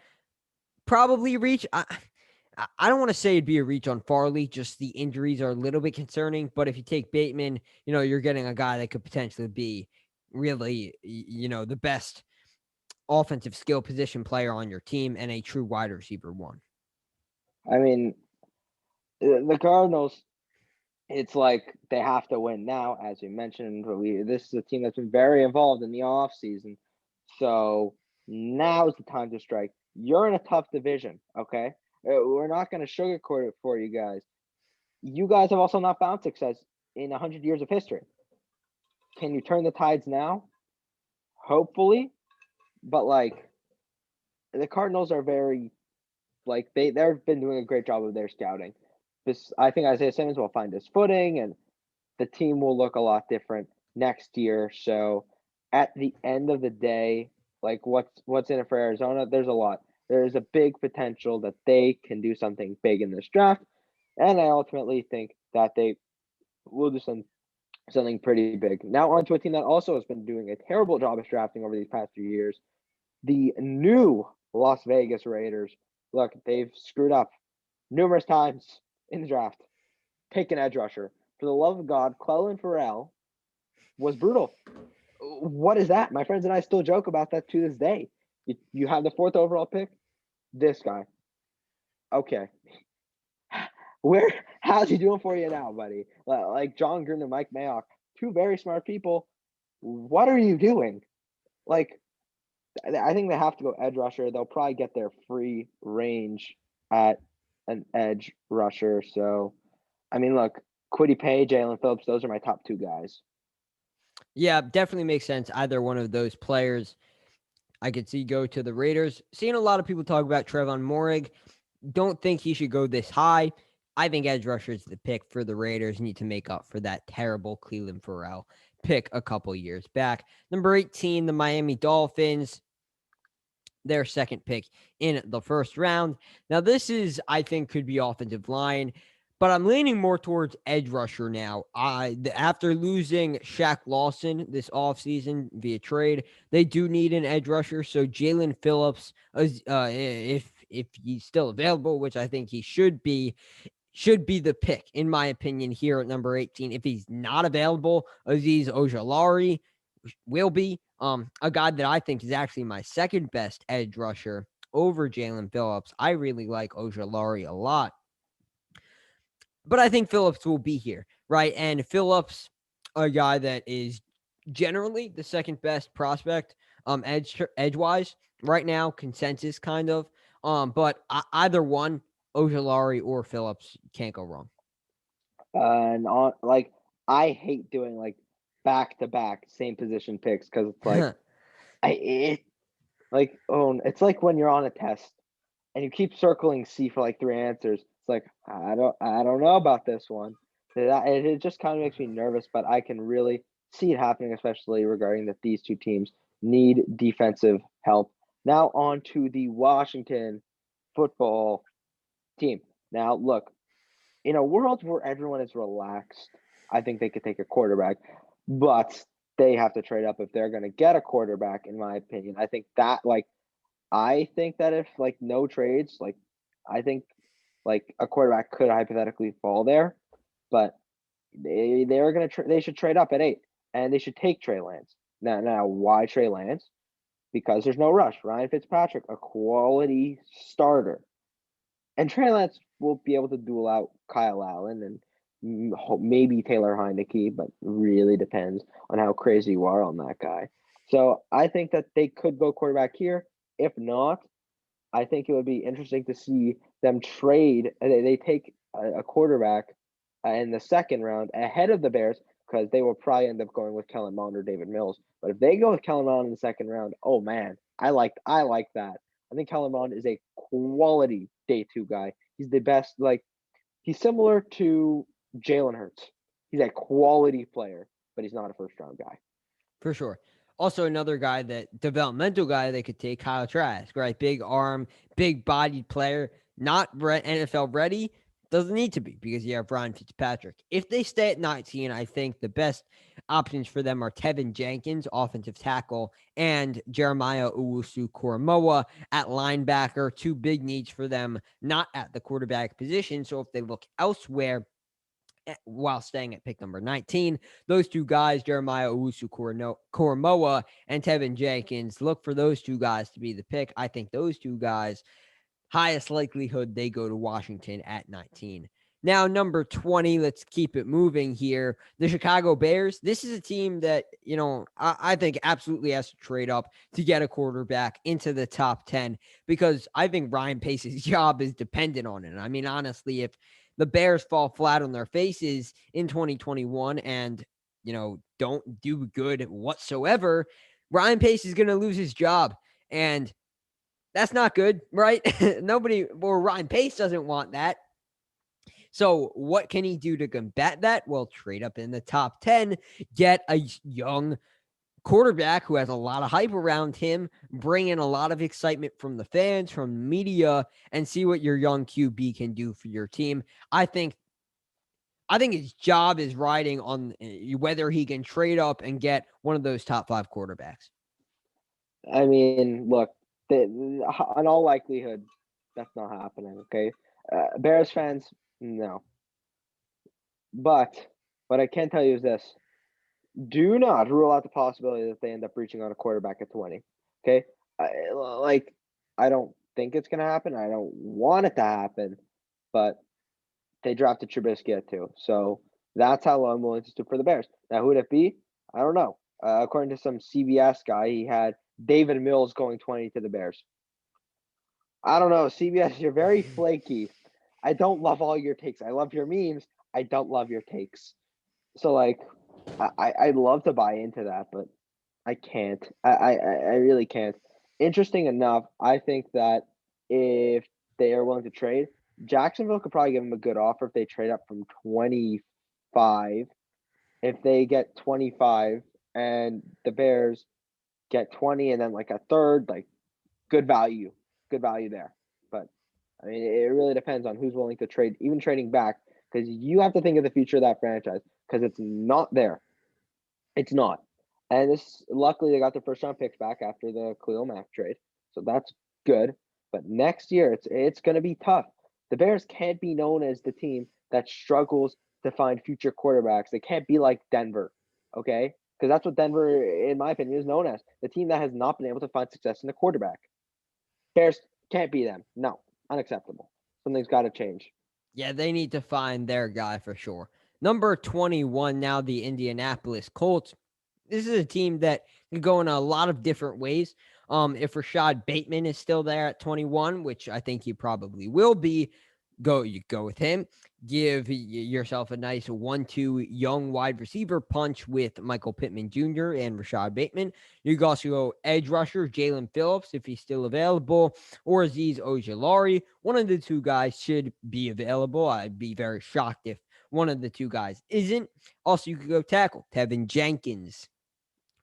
A: probably reach. I don't want to say it'd be a reach on Farley, just the injuries are a little bit concerning. But if you take Bateman, you're getting a guy that could potentially be really, the best offensive skill position player on your team and a true wide receiver one.
B: I mean, the Cardinals, it's like they have to win now, as we mentioned. But this is a team that's been very involved in the offseason. So now is the time to strike. You're in a tough division, okay? We're not going to sugarcoat it for you guys. You guys have also not found success in 100 years of history. Can you turn the tides now? Hopefully. But, like, the Cardinals are very, like, they've been doing a great job of their scouting. I think Isaiah Simmons will find his footing, and the team will look a lot different next year. So at the end of the day, like what's in it for Arizona? There's a lot. There's a big potential that they can do something big in this draft, and I ultimately think that they will do something pretty big. Now on to a team that also has been doing a terrible job of drafting over these past few years, the new Las Vegas Raiders. Look, they've screwed up numerous times in the draft. Pick an edge rusher. For the love of God, Clelin Ferrell was brutal. What is that? My friends and I still joke about that to this day. You have the 4th overall pick. This guy. Okay. How's he doing for you now, buddy? Like John Gruden and Mike Mayock, two very smart people. What are you doing? Like, I think they have to go edge rusher. They'll probably get their free range at an edge rusher. So, I mean, look, Kwity Paye, Jalen Phillips, those are my top 2 guys.
A: Yeah, definitely makes sense. Either one of those players I could see go to the Raiders. Seeing a lot of people talk about Trevon Moehrig. Don't think he should go this high. I think edge rusher is the pick for the Raiders. Need to make up for that terrible Clelin Ferrell pick a couple years back. Number 18, the Miami Dolphins. Their second pick in the first round. Now, this is, I think, could be offensive line, but I'm leaning more towards edge rusher now. After losing Shaq Lawson this offseason via trade, they do need an edge rusher. So Jalen Phillips, if he's still available, which I think he should be the pick, in my opinion, here at number 18. If he's not available, Azeez Ojulari will be a guy that I think is actually my second best edge rusher over Jalen Phillips. I really like Ojulari a lot. But I think Phillips will be here, right? And Phillips, a guy that is generally the second best prospect edge-wise right now, consensus kind of. But either one, Ojulari or Phillips, can't go wrong.
B: And I hate doing like back to back same position picks because it's like it's like when you're on a test and you keep circling C for like 3 answers. It's like I don't know about this one. It just kind of makes me nervous, but I can really see it happening, especially regarding that these two teams need defensive help. Now on to the Washington football team. Now look, in a world where everyone is relaxed, I think they could take a quarterback, but they have to trade up if they're going to get a quarterback, in my opinion. I think that if like no trades, like I think like a quarterback could hypothetically fall there, but they're going to they should trade up at 8 and they should take Trey Lance. Now why Trey Lance? Because there's no rush. Ryan Fitzpatrick, a quality starter. And Trey Lance will be able to duel out Kyle Allen and maybe Taylor Heineke, but really depends on how crazy you are on that guy. So I think that they could go quarterback here. If not, I think it would be interesting to see them trade. They take a quarterback in the second round ahead of the Bears because they will probably end up going with Kellen Mond or David Mills. But if they go with Kellen Mond in the second round, oh man, I like that. I think Kellen Mond is a quality day 2 guy. He's the best. Like he's similar to Jalen Hurts. He's a quality player, but he's not a first round guy.
A: For sure. Also, another guy developmental guy they could take, Kyle Trask, right? Big arm, big bodied player, not NFL ready. Doesn't need to be because you have Ryan Fitzpatrick. If they stay at 19, I think the best options for them are Tevin Jenkins, offensive tackle, and Jeremiah Owusu-Koramoah at linebacker. 2 big needs for them, not at the quarterback position. So if they look elsewhere, while staying at pick number 19. Those two guys, Jeremiah Owusu-Koromoa and Tevin Jenkins, look for those two guys to be the pick. I think those two guys, highest likelihood they go to Washington at 19. Now, number 20, let's keep it moving here. The Chicago Bears. This is a team that, I think absolutely has to trade up to get a quarterback into the top 10 because I think Ryan Pace's job is dependent on it. I mean, honestly, if the Bears fall flat on their faces in 2021 and, don't do good whatsoever, Ryan Pace is going to lose his job. And that's not good, right? Nobody, or Ryan Pace doesn't want that. So, what can he do to combat that? Well, trade up in the top 10, get a young quarterback who has a lot of hype around him, bring in a lot of excitement from the fans, from the media, and see what your young QB can do for your team. I think his job is riding on whether he can trade up and get one of those top 5 quarterbacks.
B: I mean, look, in all likelihood, that's not happening. Okay, Bears fans, no. But what I can tell you is this: do not rule out the possibility that they end up reaching on a quarterback at 20. Okay, I don't think it's gonna happen. I don't want it to happen, but they drafted Trubisky at 2, so that's how low I'm willing to stoop for the Bears. Now, who would it be? I don't know. According to some CBS guy, he had David Mills going 20 to the Bears. I don't know. CBS, you're very flaky. I don't love all your takes. I love your memes. I don't love your takes. So, I'd love to buy into that, but I can't. I really can't. Interesting enough, I think that if they are willing to trade, Jacksonville could probably give them a good offer if they trade up from 25. If they get 25 and the Bears get 20 and then like a third, like good value there. But I mean, it really depends on who's willing to trade, even trading back, because you have to think of the future of that franchise because it's not there. It's not. And luckily they got their first round picks back after the Khalil Mack trade. So that's good. But next year it's gonna be tough. The Bears can't be known as the team that struggles to find future quarterbacks. They can't be like Denver. Okay? Because that's what Denver, in my opinion, is known as. The team that has not been able to find success in the quarterback. Bears can't be them. No. Unacceptable. Something's gotta change.
A: Yeah, they need to find their guy for sure. Number 21, now the Indianapolis Colts. This is a team that can go in a lot of different ways. If Rashad Bateman is still there at 21, which I think he probably will be, you go with him. Give yourself a nice 1-2 young wide receiver punch with Michael Pittman Jr. and Rashad Bateman. You can also go edge rusher Jalen Phillips if he's still available, or Azeez Ojulari. One of the two guys should be available. I'd be very shocked if one of the two guys isn't. Also, you could go tackle Tevin Jenkins.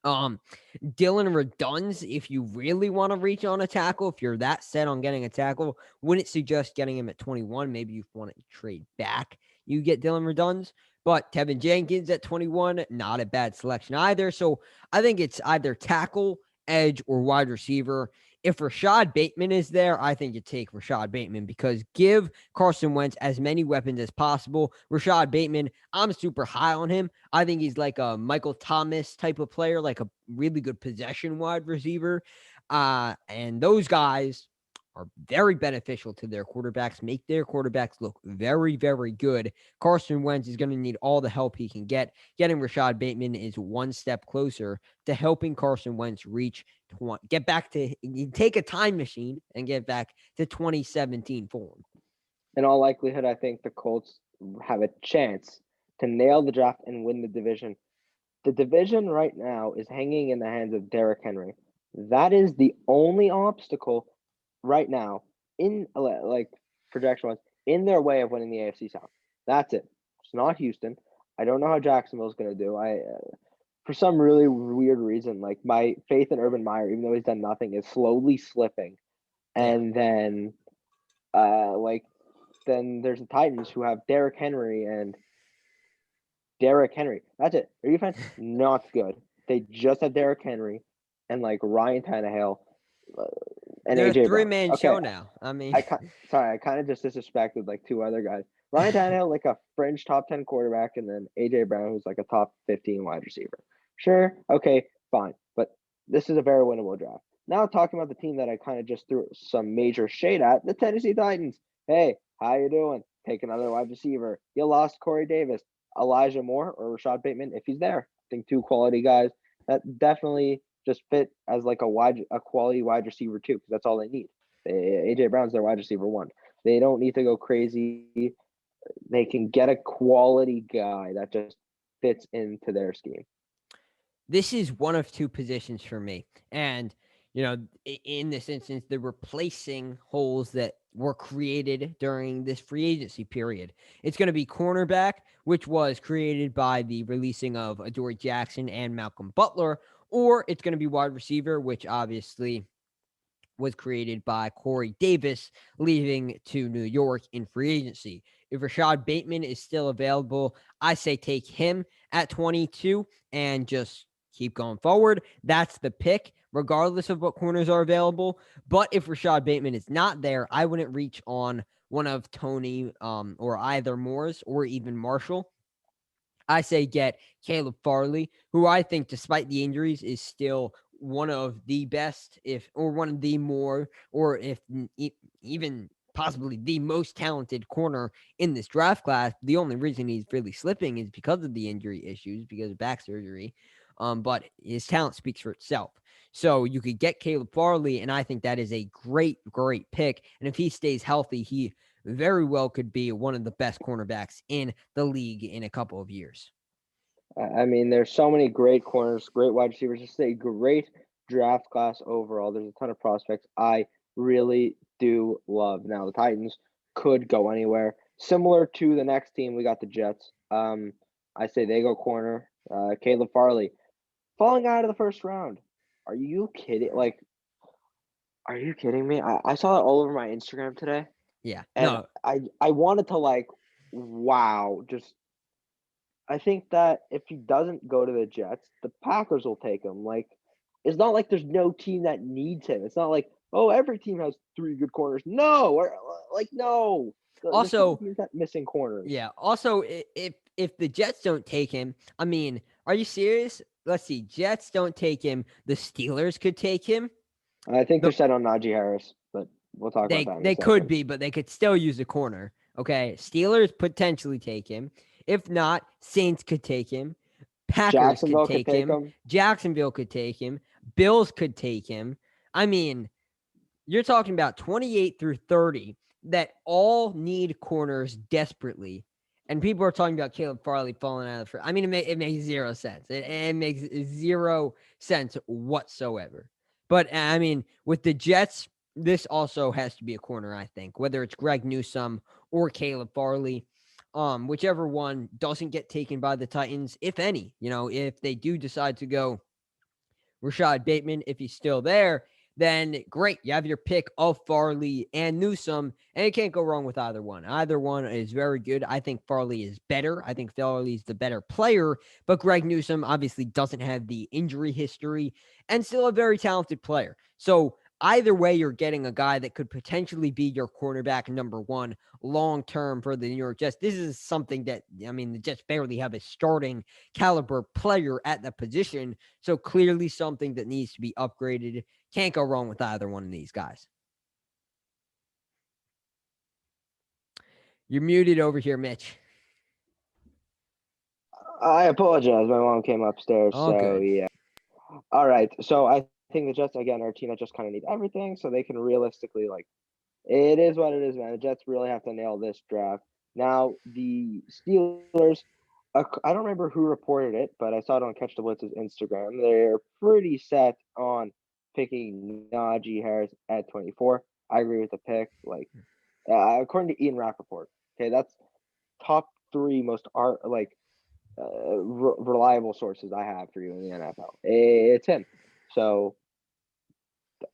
A: Dylan Redunds, if you really want to reach on a tackle, if you're that set on getting a tackle, wouldn't suggest getting him at 21. Maybe you want to trade back, you get Dylan Redunds. But Tevin Jenkins at 21, not a bad selection either. So I think it's either tackle, edge, or wide receiver. If Rashad Bateman is there, I think you take Rashad Bateman because give Carson Wentz as many weapons as possible. Rashad Bateman, I'm super high on him. I think he's like a Michael Thomas type of player, like a really good possession wide receiver. And those guys are very beneficial to their quarterbacks, make their quarterbacks look very, very good. Carson Wentz is going to need all the help he can get. Getting Rashad Bateman is one step closer to helping Carson Wentz get back to, take a time machine and get back to 2017 form.
B: In all likelihood, I think the Colts have a chance to nail the draft and win the division. The division right now is hanging in the hands of Derrick Henry. That is the only obstacle right now in projection-wise in their way of winning the AFC South. That's it. It's not Houston. I don't know how Jacksonville's going to do. For some really weird reason, like my faith in Urban Meyer, even though he's done nothing, is slowly slipping. And then, then there's the Titans who have Derrick Henry and Derrick Henry. That's it. Their defense, not good. They just have Derrick Henry and Ryan Tannehill and
A: They're
B: AJ
A: a three-man
B: Brown.
A: show now. I mean,
B: I kind of just disrespected two other guys. Ryan Tannehill, like a fringe top 10 quarterback, and then AJ Brown, who's like a top 15 wide receiver. Sure, okay, fine, but this is a very winnable draft. Now talking about the team that I kind of just threw some major shade at, the Tennessee Titans. Hey, how you doing? Take another wide receiver. You lost Corey Davis, Elijah Moore, or Rashad Bateman if he's there. I think two quality guys that definitely just fit as like a quality wide receiver too, because that's all they need. AJ Brown's their wide receiver one. They don't need to go crazy. They can get a quality guy that just fits into their scheme.
A: This is one of two positions for me. And, in this instance, they're replacing holes that were created during this free agency period. It's going to be cornerback, which was created by the releasing of Adoree Jackson and Malcolm Butler, or it's going to be wide receiver, which obviously was created by Corey Davis leaving to New York in free agency. If Rashad Bateman is still available, I say take him at 22 and just keep going forward. That's the pick, regardless of what corners are available. But if Rashad Bateman is not there, I wouldn't reach on one of Tony or either Moore's or even Marshall. I say get Caleb Farley, who I think, despite the injuries, is still one of the best, if or one of the more, or if even possibly the most talented corner in this draft class. The only reason he's really slipping is because of the injury issues, because of back surgery. But his talent speaks for itself. So you could get Caleb Farley, and I think that is a great, great pick. And if he stays healthy, he very well could be one of the best cornerbacks in the league in a couple of years.
B: I mean, there's so many great corners, great wide receivers. Just a great draft class overall. There's a ton of prospects I really do love. Now, the Titans could go anywhere. Similar to the next team, we got the Jets. I say they go corner. Caleb Farley falling out of the first round. Are you kidding? Like, are you kidding me? I saw it all over my Instagram today,
A: Yeah.
B: and
A: No.
B: I wanted to like, wow, just I think that if he doesn't go to the Jets, the Packers will take him. Like, it's not like there's no team that needs him. It's not like, oh, every team has three good corners. No, or like no. There's some
A: Also,
B: teams that missing corners.
A: yeah. Also, if the Jets don't take him, I mean, are you serious? Let's see. Jets don't take him. The Steelers could take him.
B: I think
A: The
B: they're set on Najee Harris, but we'll talk about
A: They
B: that in a
A: they could
B: second.
A: be, but they could still use a corner. Okay, Steelers potentially take him. If not, Saints could take him. Packers could
B: Jacksonville could
A: take
B: take
A: him.
B: him.
A: Jacksonville could take him. Bills could take him. I mean, you're talking about 28 through 30 that all need corners desperately. And people are talking about Caleb Farley falling out of the first. I mean, it makes zero sense. It makes zero sense whatsoever. But I mean, with the Jets, this also has to be a corner, I think, whether it's Greg Newsome or Caleb Farley. Whichever one doesn't get taken by the Titans, if any, if they do decide to go Rashad Bateman, if he's still there, then great. You have your pick of Farley and Newsome, and you can't go wrong with either one. Either one is very good. I think Farley is better. I think Farley is the better player, but Greg Newsome obviously doesn't have the injury history and still a very talented player. So either way, you're getting a guy that could potentially be your cornerback number one long term for the New York Jets. This is something that, I mean, the Jets barely have a starting caliber player at the position. So clearly something that needs to be upgraded. Can't go wrong with either one of these guys. You're muted over here, Mitch.
B: I apologize. My mom came upstairs,
A: All
B: so
A: good.
B: yeah. All right. So I think the Jets again are a team that just kind of need everything, so they can realistically like it is what it is, man. The Jets really have to nail this draft. Now, the Steelers, I don't remember who reported it, but I saw it on Catch the Blitz's Instagram. They're pretty set on picking Najee Harris at 24. I agree with the pick. Like, according to Ian Rappaport, okay, that's top three most reliable sources I have for you in the NFL. It's him. So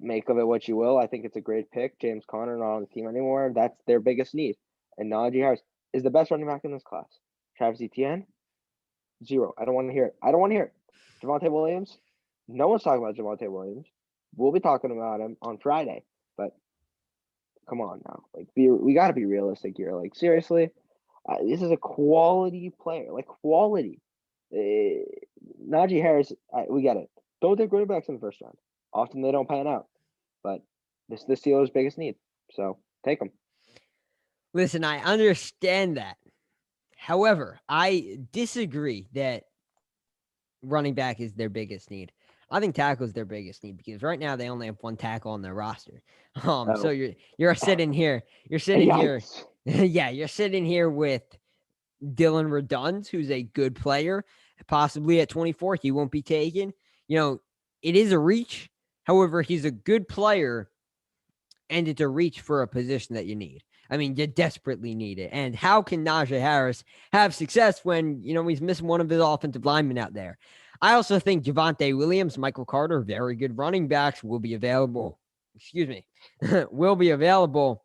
B: make of it what you will. I think it's a great pick. James Conner not on the team anymore. That's their biggest need. And Najee Harris is the best running back in this class. Travis Etienne, zero. I don't want to hear it. I don't want to hear it. Javonte Williams, no one's talking about Javonte Williams. We'll be talking about him on Friday. But come on now. Like we got to be realistic here. Like seriously, This is a quality player, like quality. Eh, Najee Harris, we get it. Don't take running backs in the first round. Often they don't pan out, but this is the Steelers' biggest need. So take them.
A: Listen, I understand that. However, I disagree that running back is their biggest need. I think tackle is their biggest need because right now they only have one tackle on their roster. So
B: Oh,
A: you're sitting here,
B: yikes!
A: yeah, you're sitting here with Dylan Redunds, who's a good player, possibly at 24, he won't be taken. You know, it is a reach. However, he's a good player, and it's a reach for a position that you need. I mean, you desperately need it. And how can Najee Harris have success when, he's missing one of his offensive linemen out there? I also think Javonte Williams, Michael Carter, very good running backs, will be available. Excuse me, will be available.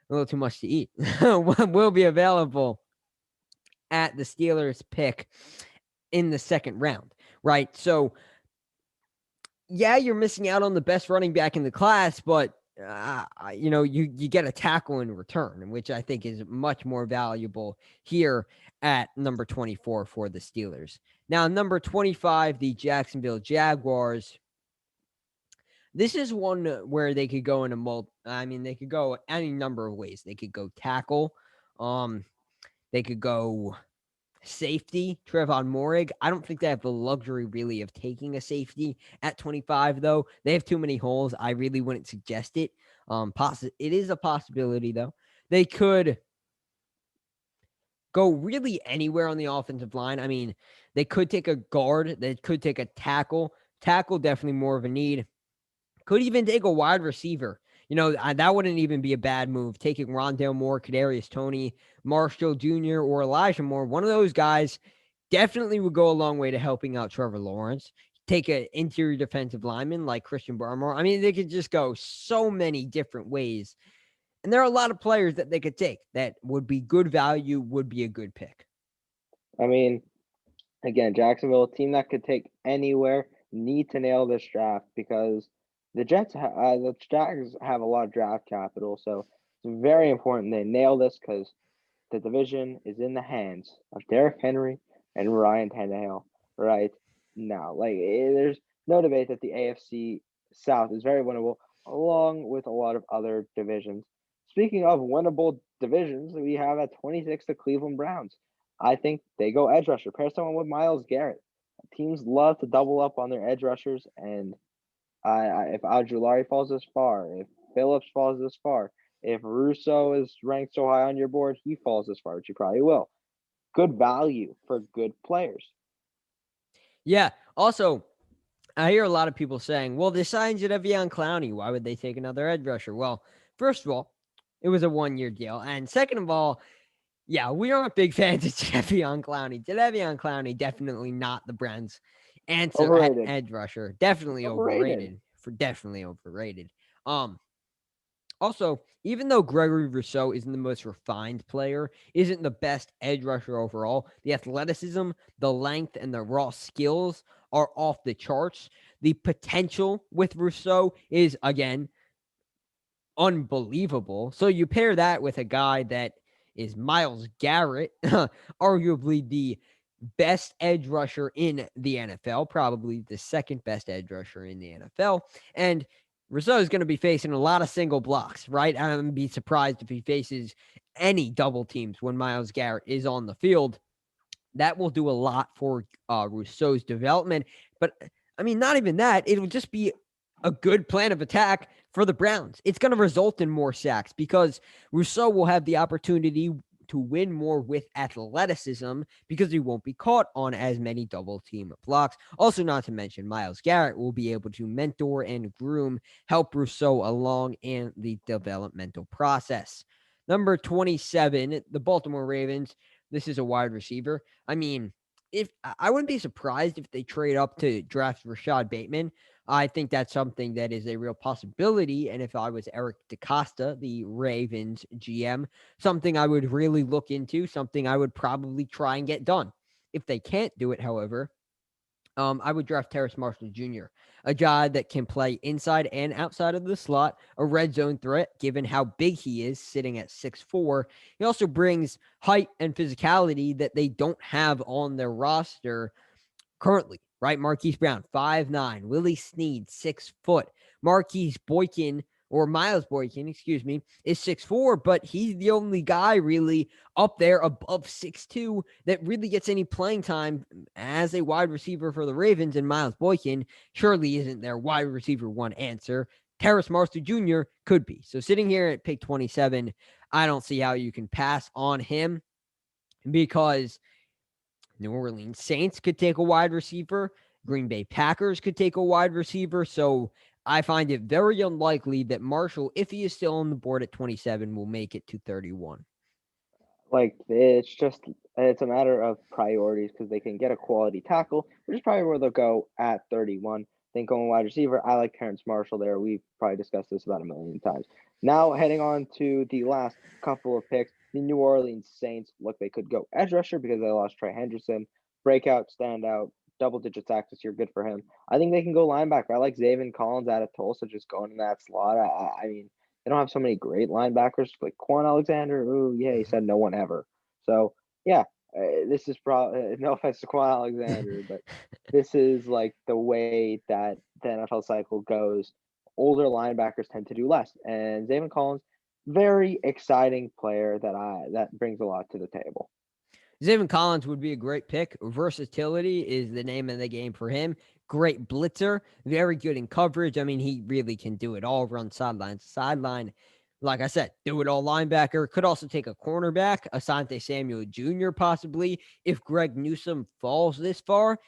A: A little too much to eat. Will be available at the Steelers pick in the second round, right? So, yeah, you're missing out on the best running back in the class, but you get a tackle in return, which I think is much more valuable here at number 24 for the Steelers. Now, number 25, the Jacksonville Jaguars. This is one where they could go in they could go any number of ways. They could go tackle. They could go safety, Trevon Morig. I don't think they have the luxury really of taking a safety at 25, though. They have too many holes. I really wouldn't suggest it. It is a possibility, though. They could go really anywhere on the offensive line. I mean, they could take a guard. They could take a tackle. Tackle, definitely more of a need. Could even take a wide receiver. That wouldn't even be a bad move. Taking Rondale Moore, Kadarius Toney, Marshall Jr., or Elijah Moore, one of those guys definitely would go a long way to helping out Trevor Lawrence. Take an interior defensive lineman like Christian Barmore. I mean, they could just go so many different ways. And there are a lot of players that they could take that would be good value, would be a good pick.
B: I mean, again, Jacksonville, a team that could take anywhere, need to nail this draft because the Jags have a lot of draft capital, so it's very important they nail this because the division is in the hands of Derrick Henry and Ryan Tannehill right now. There's no debate that the AFC South is very winnable, along with a lot of other divisions. Speaking of winnable divisions, we have at 26 the Cleveland Browns. I think they go edge rusher. Pair someone with Myles Garrett. Teams love to double up on their edge rushers, and if Ojulari falls this far, if Phillips falls this far, if Russo is ranked so high on your board, he falls this far, which he probably will. Good value for good players.
A: Yeah. Also, I hear a lot of people saying, well, they signed Jadeveon Clowney. Why would they take another edge rusher? Well, first of all, it was a 1-year deal. And second of all, yeah, we aren't big fans of Jadeveon Clowney. Jadeveon Clowney, definitely not the Browns' answer at
B: Overrated.
A: edge rusher. Definitely
B: Overrated.
A: overrated. Definitely overrated. Also, even though Gregory Rousseau isn't the most refined player, isn't the best edge rusher overall, the athleticism, the length, and the raw skills are off the charts. The potential with Rousseau is, again, unbelievable. So you pair that with a guy that is Myles Garrett, arguably the best edge rusher in the NFL, probably the second best edge rusher in the NFL. And Rousseau is going to be facing a lot of single blocks, right? I'm going to be surprised if he faces any double teams when Myles Garrett is on the field. That will do a lot for Rousseau's development. But I mean, not even that. It will just be a good plan of attack for the Browns. It's going to result in more sacks because Rousseau will have the opportunity to win more with athleticism because he won't be caught on as many double team blocks. Also, not to mention, Myles Garrett will be able to mentor and groom, help Rousseau along in the developmental process. Number 27, the Baltimore Ravens. This is a wide receiver. I mean, if I wouldn't be surprised if they trade up to draft Rashad Bateman. I think that's something that is a real possibility. And if I was Eric DeCosta, the Ravens GM, something I would really look into, something I would probably try and get done. If they can't do it, however, I would draft Terrace Marshall Jr., a guy that can play inside and outside of the slot, a red zone threat, given how big he is, sitting at 6'4". He also brings height and physicality that they don't have on their roster currently, right? Marquise Brown, 5'9". Willie Snead, 6 foot. Marquise Boykin, or Miles Boykin, excuse me, is 6'4", but he's the only guy really up there above 6'2" that really gets any playing time as a wide receiver for the Ravens. And Miles Boykin surely isn't their wide receiver one answer. Terrace Marshall Jr. could be. So sitting here at pick 27, I don't see how you can pass on him because New Orleans Saints could take a wide receiver. Green Bay Packers could take a wide receiver. So I find it very unlikely that Marshall, if he is still on the board at 27, will make it to 31.
B: Like, it's a matter of priorities because they can get a quality tackle, which is probably where they'll go at 31. Think going wide receiver, I like Terrence Marshall there. We've probably discussed this about a million times. Now, heading on to the last couple of picks, the New Orleans Saints. Look, they could go edge rusher because they lost Trey Henderson. Breakout, standout, double-digit sacks this year. Good for him. I think they can go linebacker. I like Zaven Collins out of Tulsa just going in that slot. I mean, they don't have so many great linebackers like Quan Alexander. Ooh, yeah, he said no one ever. So yeah, this is probably no offense to Quan Alexander, but this is like the way that the NFL cycle goes. Older linebackers tend to do less, and Zaven Collins, very exciting player that brings a lot to the table.
A: Zaven Collins would be a great pick. Versatility is the name of the game for him. Great blitzer, very good in coverage. I mean, he really can do it all, run sideline to sideline. Like I said, do it all linebacker. Could also take a cornerback, Asante Samuel Jr., possibly. If Greg Newsome falls this far,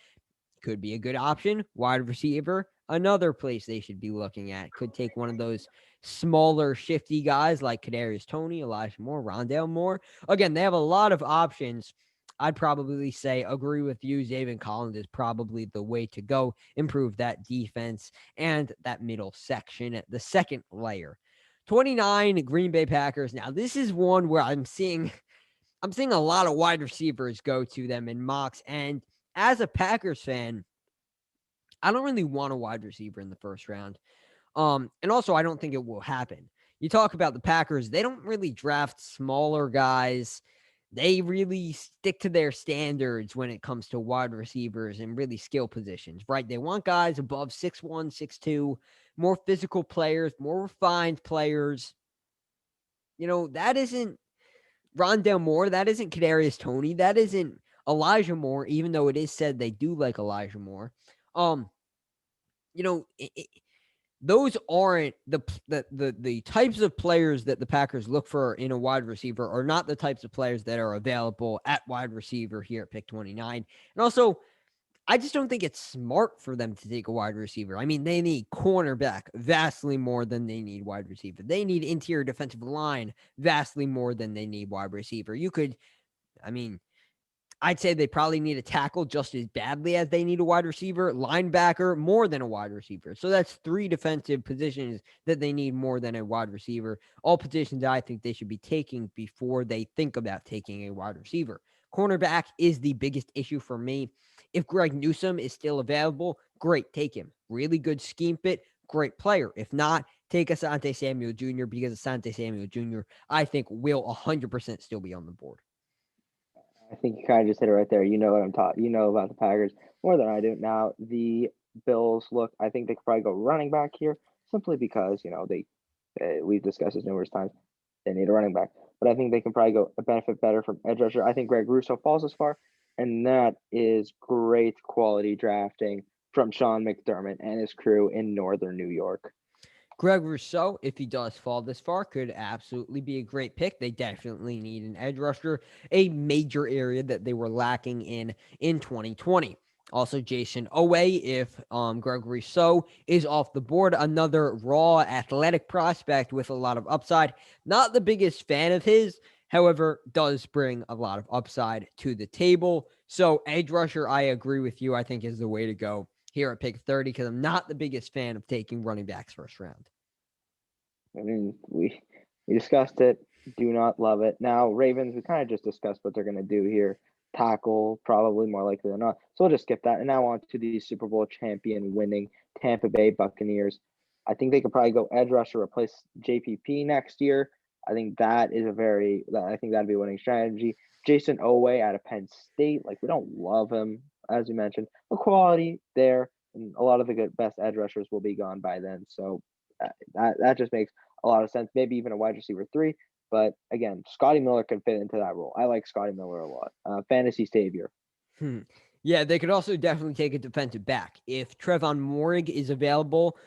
A: could be a good option. Wide receiver, another place they should be looking at. Could take one of those smaller, shifty guys like Kadarius Toney, Elijah Moore, Rondale Moore. Again, they have a lot of options. I'd probably say agree with you. Zaven Collins is probably the way to go. Improve that defense and that middle section at the second layer. 29 Green Bay Packers. Now, this is one where I'm seeing a lot of wide receivers go to them in mocks. And as a Packers fan, I don't really want a wide receiver in the first round. And also I don't think it will happen. You talk about the Packers, they don't really draft smaller guys. They really stick to their standards when it comes to wide receivers and really skill positions, right? They want guys above 6'1, 6'2, more physical players, more refined players. That isn't Rondell Moore. That isn't Kadarius Toney. That isn't Elijah Moore, even though it is said they do like Elijah Moore. Um, you know, those aren't the types of players that the Packers look for in a wide receiver are not the types of players that are available at wide receiver here at pick 29. And also, I just don't think it's smart for them to take a wide receiver. I mean, they need cornerback vastly more than they need wide receiver. They need interior defensive line vastly more than they need wide receiver. I mean, I'd say they probably need a tackle just as badly as they need a wide receiver, linebacker more than a wide receiver. So that's three defensive positions that they need more than a wide receiver. All positions I think they should be taking before they think about taking a wide receiver. Cornerback is the biggest issue for me. If Greg Newsome is still available, great, take him. Really good scheme fit, great player. If not, take Asante Samuel Jr. because Asante Samuel Jr. I think will 100% still be on the board.
B: I think you kind of just hit it right there. You know what I'm talking. You know about the Packers more than I do. Now the Bills. Look, I think they could probably go running back here simply because we've discussed this numerous times. They need a running back, but I think they can probably go benefit better from edge rusher. I think Greg Russo falls as far, and that is great quality drafting from Sean McDermott and his crew in Northern New York.
A: Greg Rousseau, if he does fall this far, could absolutely be a great pick. They definitely need an edge rusher, a major area that they were lacking in 2020. Also, Jason Owe, if Greg Rousseau is off the board, another raw athletic prospect with a lot of upside. Not the biggest fan of his, however, does bring a lot of upside to the table. So, edge rusher, I agree with you, I think is the way to go here at pick 30 because I'm not the biggest fan of taking running backs first round.
B: I mean, we discussed it. Do not love it. Now, Ravens, we kind of just discussed what they're going to do here. tackle, probably more likely than not. So we'll just skip that. And now on to the Super Bowl champion winning Tampa Bay Buccaneers. I think they could probably go edge rusher, replace JPP next year. I think that is I think that'd be a winning strategy. Jason Owe out of Penn State, like we don't love him, as you mentioned, but quality there, and a lot of the best edge rushers will be gone by then. So that just makes a lot of sense. Maybe even a wide receiver 3. But again, Scotty Miller can fit into that role. I like Scotty Miller a lot. Fantasy savior.
A: Hmm. Yeah, they could also definitely take a defensive back. If Trevon Moehrig is available,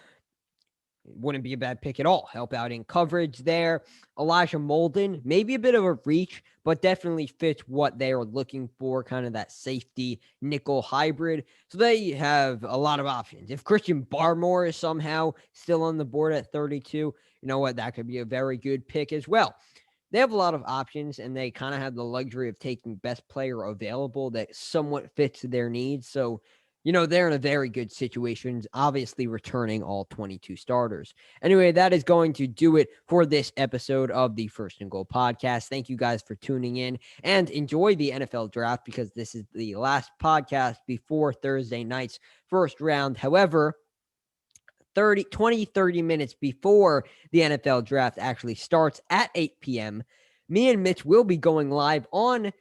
A: it wouldn't be a bad pick at all. Help out in coverage there. Elijah Molden, maybe a bit of a reach, but definitely fits what they are looking for, kind of that safety nickel hybrid. So they have a lot of options. If Christian Barmore is somehow still on the board at 32, you know what? That could be a very good pick as well. They have a lot of options, and they kind of have the luxury of taking best player available that somewhat fits their needs. So, you know, they're in a very good situation, obviously returning all 22 starters. Anyway, that is going to do it for this episode of the First and Goal podcast. Thank you guys for tuning in and enjoy the NFL draft because this is the last podcast before Thursday night's first round. However, 30 minutes before the NFL draft actually starts at 8 p.m., me and Mitch will be going live on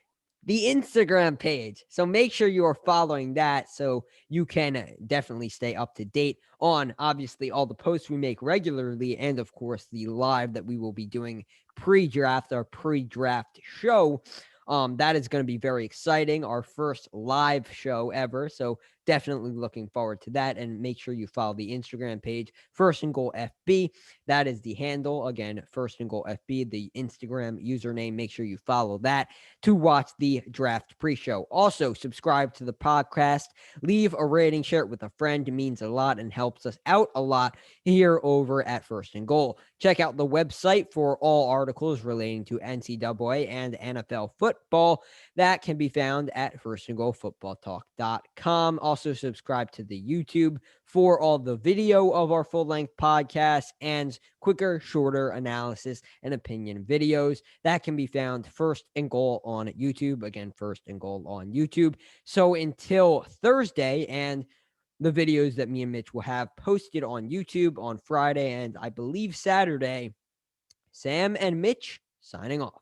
A: the Instagram page. So make sure you are following that so you can definitely stay up to date on obviously all the posts we make regularly and of course the live that we will be doing pre-draft, our pre-draft show. That is going to be very exciting. Our first live show ever. So definitely looking forward to that. And make sure you follow the Instagram page, First and Goal FB. That is the handle. Again, First and Goal FB, the Instagram username. Make sure you follow that to watch the draft pre-show. Also, subscribe to the podcast. Leave a rating, share it with a friend. It means a lot and helps us out a lot here over at First and Goal. Check out the website for all articles relating to NCAA and NFL football. That can be found at firstandgoalfootballtalk.com. Also, subscribe to the YouTube for all the video of our full-length podcast and quicker, shorter analysis and opinion videos. That can be found First and Goal on YouTube. Again, First and Goal on YouTube. So until Thursday and the videos that me and Mitch will have posted on YouTube on Friday and I believe Saturday, Sam and Mitch signing off.